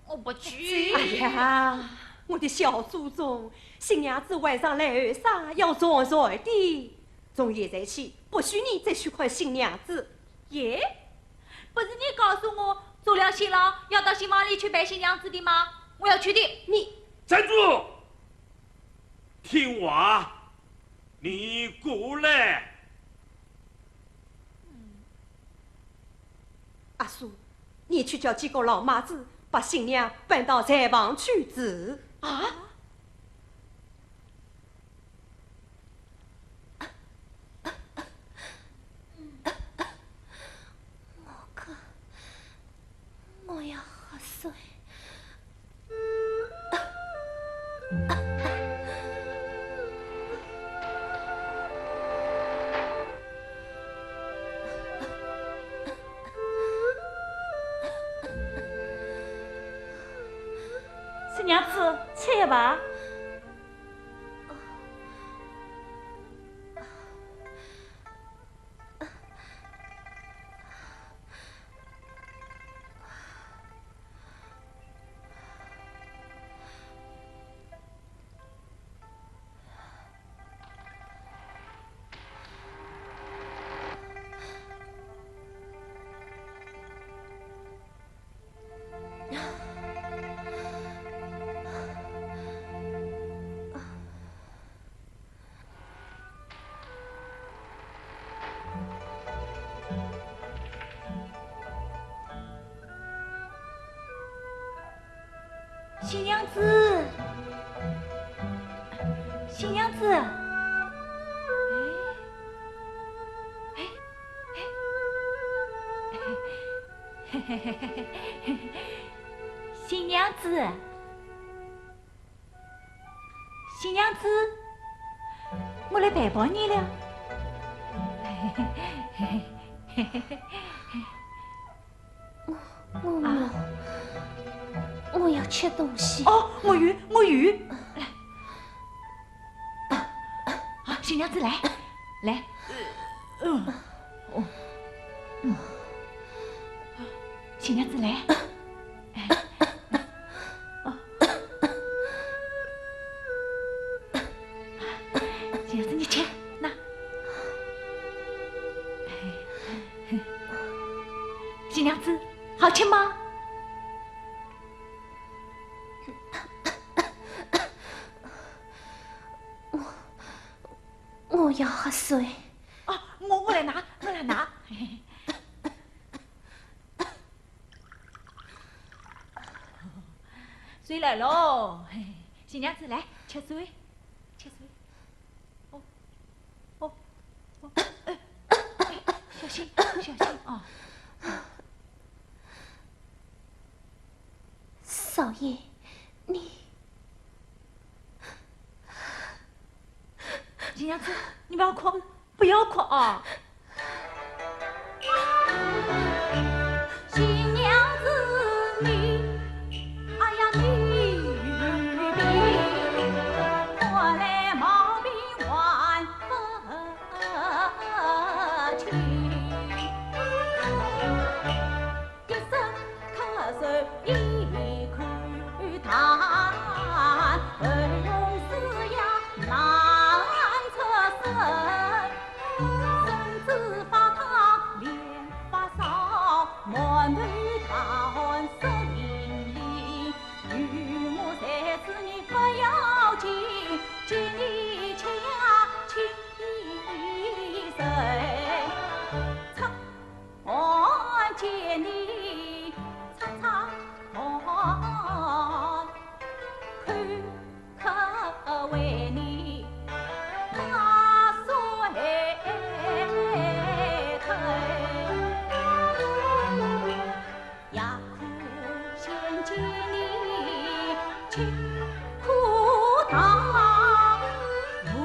我不去。哎呀，我的小祖宗，新娘子晚上来后啥要早早的，从现在起不许你再去看新娘子。耶，不是你告诉我做了新郎要到新房里去拜新娘子的吗？我要去的。你站住！听话，你过来。阿叔，你去叫几个老妈子把新娘搬到柴房去住。啊？我要喝水。新娘子，吃吧。新娘子，新娘子，新娘子，新娘子，我来陪伴你了。我要吃东西。哦，我有。好，新娘子来，新娘子来。新娘子你吃，那。新娘子，好吃吗？我要喝水。哦，我来拿。水来喽，新娘子来吃水。小心啊！少爷，你。新娘子，你不要哭啊！新娘子你，哎呀女兵，我来冒名还不去。见你去苦当，无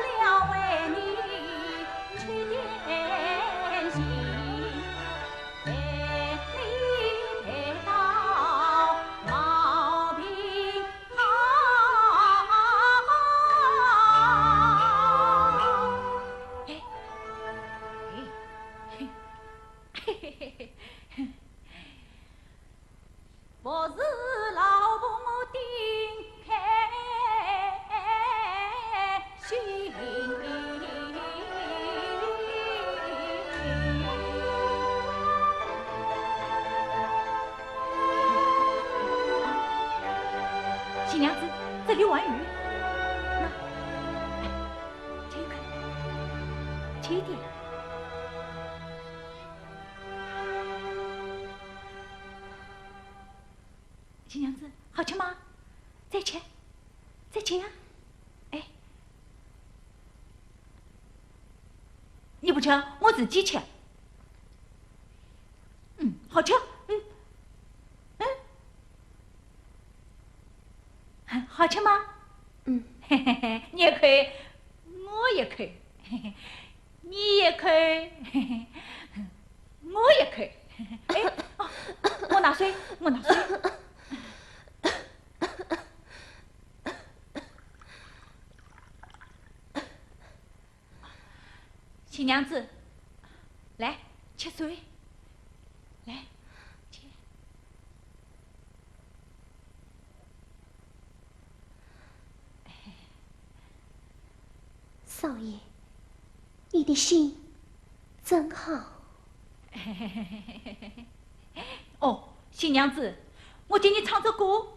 聊为你去点心，陪你陪到毛病好。我是老婆顶开心。新娘子，这里玩鱼。那，这个，这一点。新娘子，好吃吗？再吃，再吃呀！哎，你不吃，我自己吃。好吃，好吃吗？嘿嘿嘿，你也可以，我也可以，嘿嘿，你也可以，嘿嘿，我也可以。哎，哦，我拿水，我拿水。新娘子，来吃水，来吃。少爷，你的心真好。哦，新娘子，我给你唱首歌。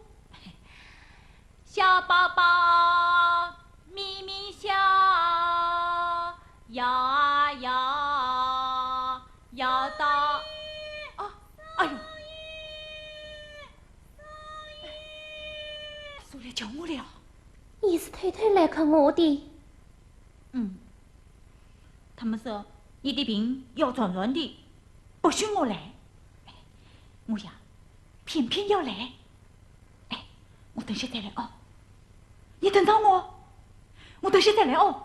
小宝宝咪咪笑，摇啊摇，摇到哦，哎呦，苏来叫我了。你是太太来看我的。他们说你的病要转软的，不许我来。我呀，偏偏要来。哎，我等下再来哦。你等着我等下再来哦。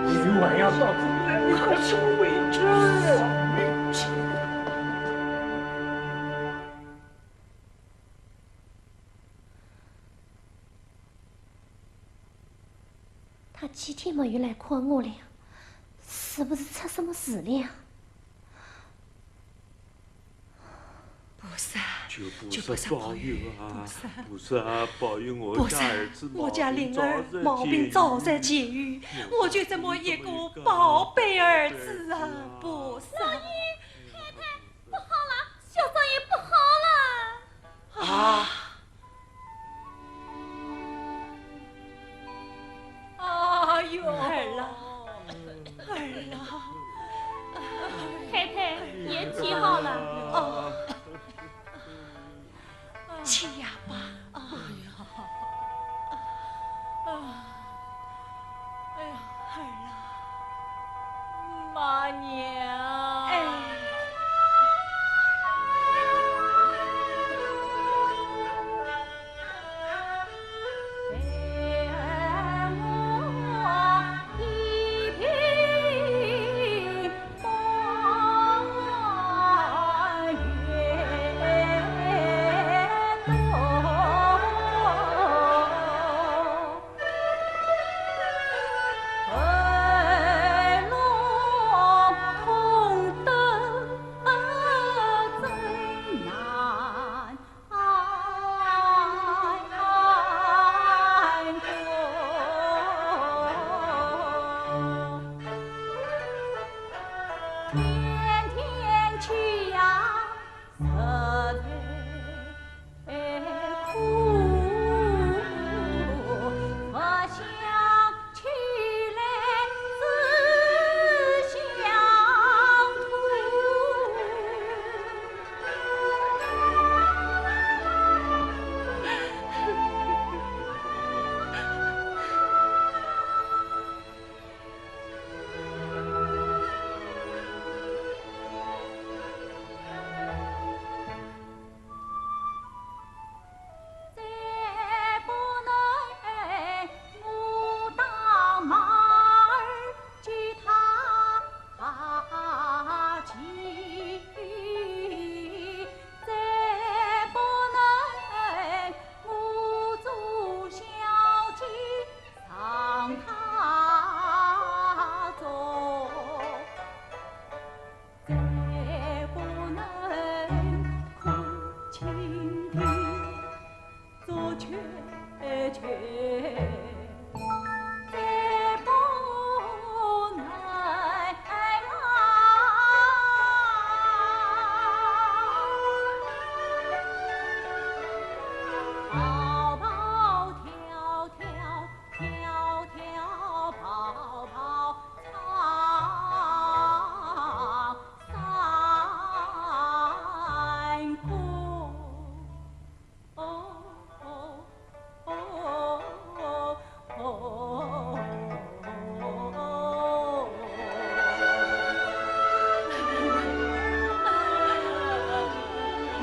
今晚呀，嫂子，你可受委屈了。他几天没有来看我了，是不是出什么事了？菩萨，求菩萨保佑啊！菩萨保佑我家儿子我家灵儿毛病早日解愈，我就这么一个宝贝儿子啊！菩萨，少爷，太太不好了，小少爷不好了！啊！哎呦，儿啦，儿啦，太太别急好了。哦，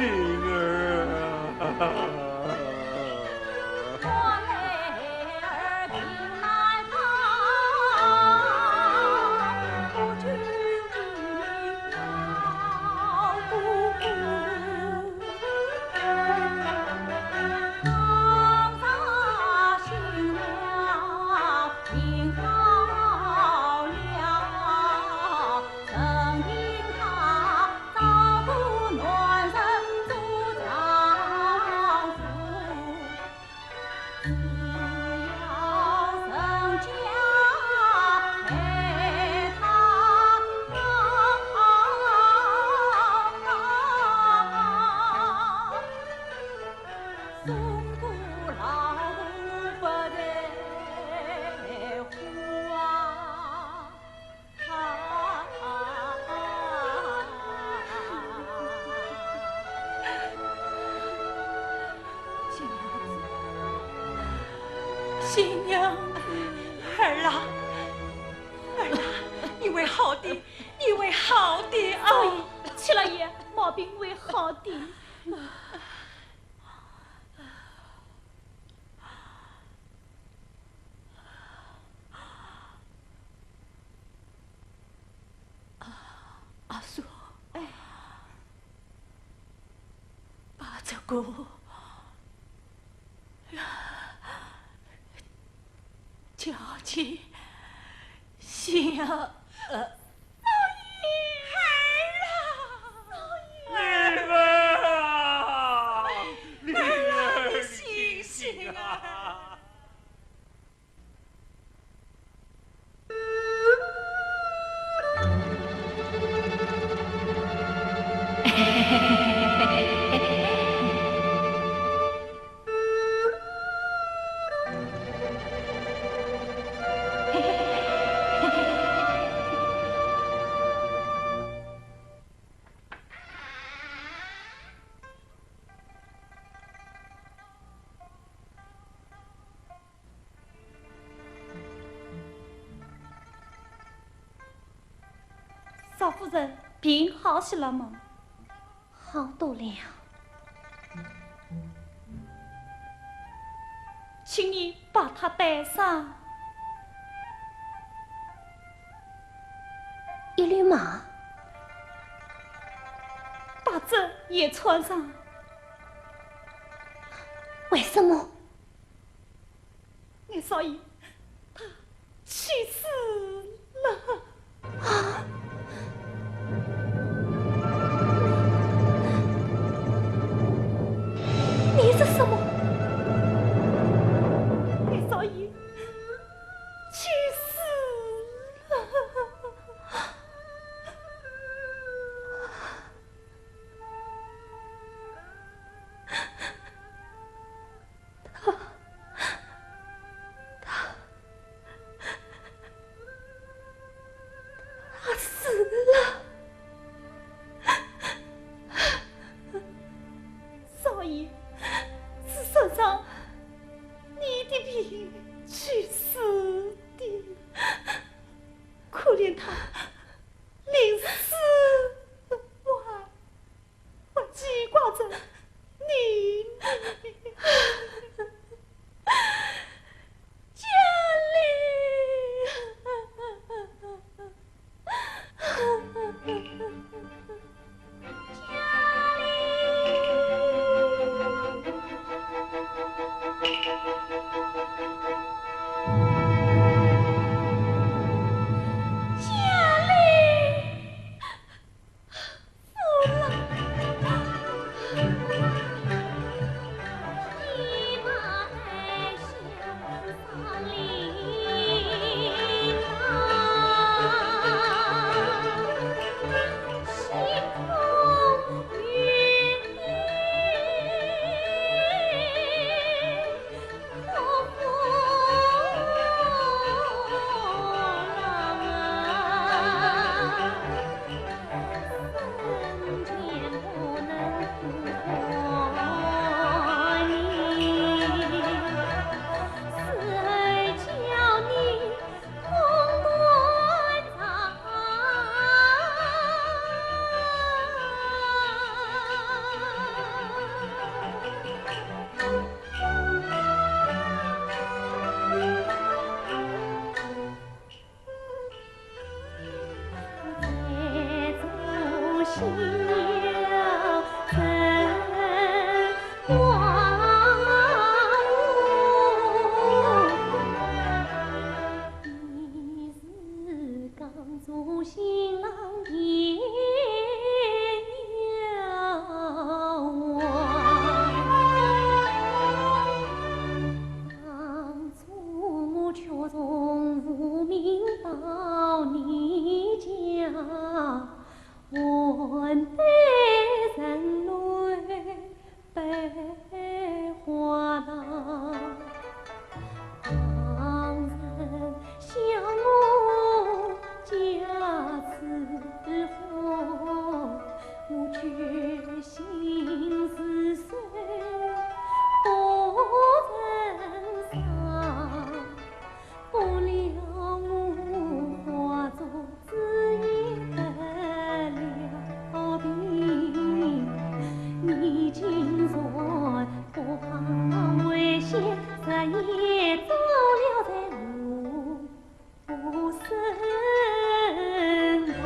灵儿啊！新娘子，儿啦，儿啦，你为好的，你为好的啊！七老爷，毛病为好的。阿叔，把这个。交起心啊！灵儿，灵儿，醒醒啊！少夫人，病好些了吗？好多了。请你把她带上。一缕马，把这也穿上。为什么？俺少爷，他去世了。啊！你是什么？俺少爷去世了。他死了。少爷是身上你的病去世的，可怜他临死我记挂着你家心似水不曾伤，不料我化作子夜得了病。你今朝不怕危险，日夜走了在路身旁。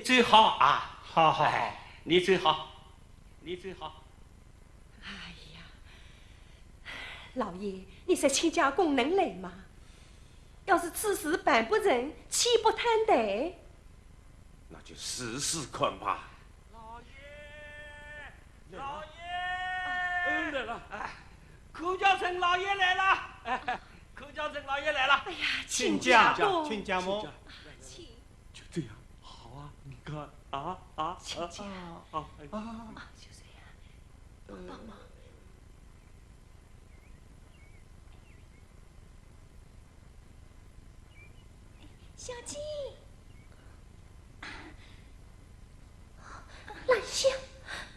最好啊，好好好，你最好，你最好。哎呀，老爷，你说亲家公能来吗？要是此事办不成，岂不摊台？那就试试看吧。老爷，老爷，来了，哎，寇家成老爷来了，哎，寇家成老爷来了。哎呀，亲家公，亲家母，请。就这样，好啊，你看啊，亲家啊，就这样，帮忙。小鸡，兰香，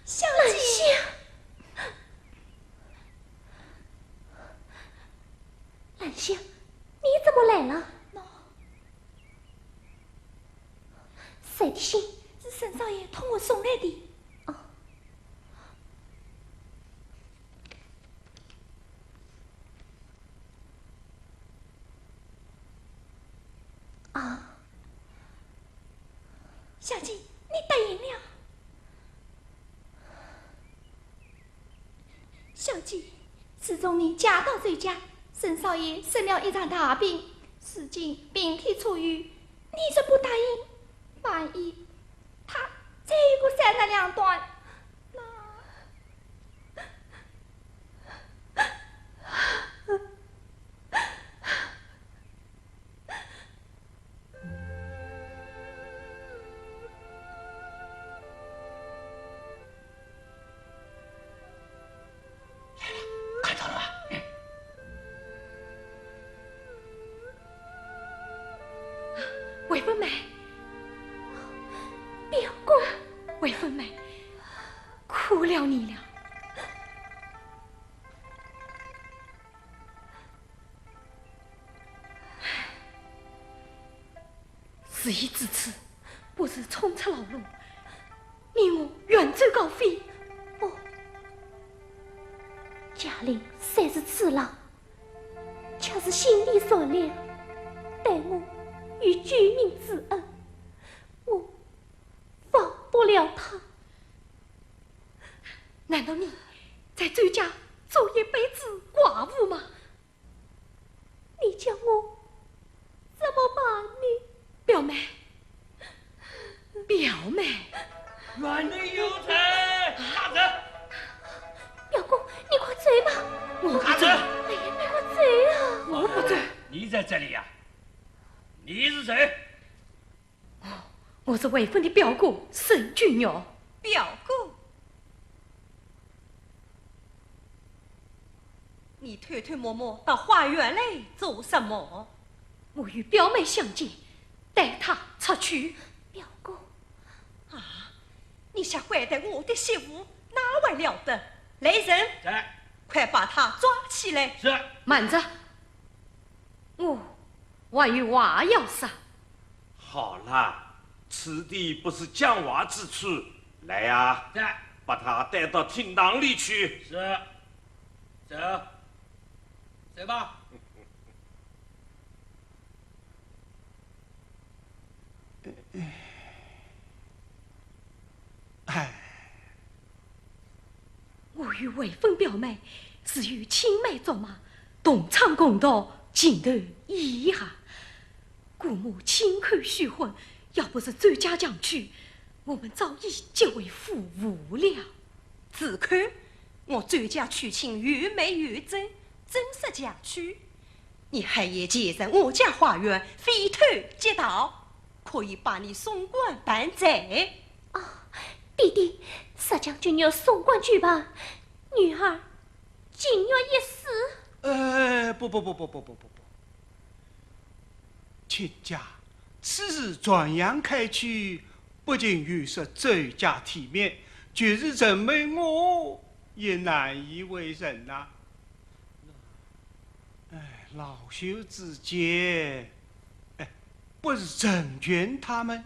小鸡，兰香，你怎么来了？谁的信？是沈少爷托我送来的。哦。啊。小鸡，你答应了。小鸡，自从你嫁到这家，沈少爷生了一场大病，如今病体初愈，你这不答应，万一他再给我散成两段，那……看到了吧？韦凤梅，表哥，韦凤梅，苦了你了。事已至此，不是冲出老路，你我远走高飞。哦，家里虽是次郎，却是心地所恋。与居民之恩，我放不了他。难道你在周家做一辈子寡妇吗？你叫我怎么办呢？表妹，表妹，原来有才，大人，表公，你快追吧！我不追，哎呀，你快追啊！我不追。你在这里呀？你是谁？我是魏芬的表哥沈俊尧。表哥，你偷偷摸摸到花园来做什么？我与表妹相见，带她出去。表哥，啊，你想拐带我的媳妇，哪位了得？来人，在，快把她抓起来！是。慢着，我还有话要说。好啦，此地不是讲话之处，来呀，在，把他带到厅堂里去。是。走，走吧。哎，我与魏芬表妹是与青梅竹马，同唱共道，情投意合。姑母轻看许婚，要不是周家将娶，我们早已结为夫妇了。只看我周家娶亲越美越真，真实嫁娶。你还也借着我家花园飞偷劫盗，可以把你送官办贼。啊，弟弟，石将军要送官去吧，女儿仅愿一死。不，亲家，此事传扬开去，不仅有失周家体面，就是人妹我也难以为人呐。哎，老朽之见，不是成全他们。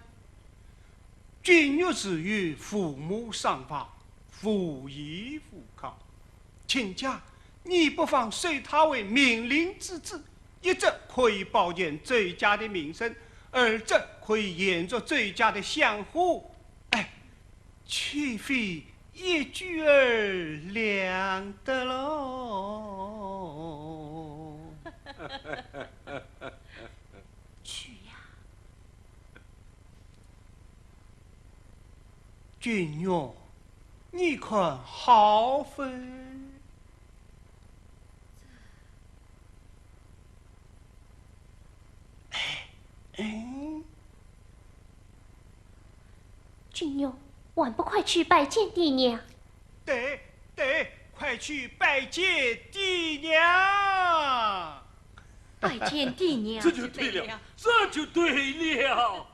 君若是与父母上访，父依父靠，亲家，你不妨随他为命令之子，一则可以保全周家的名声，二则可以延续周家的香火。哎，岂非一举儿两得喽？去呀！君哟，你看好分。君友，还不快去拜见爹娘？对，快去拜见爹娘。拜见爹娘。这就对了，这就对了。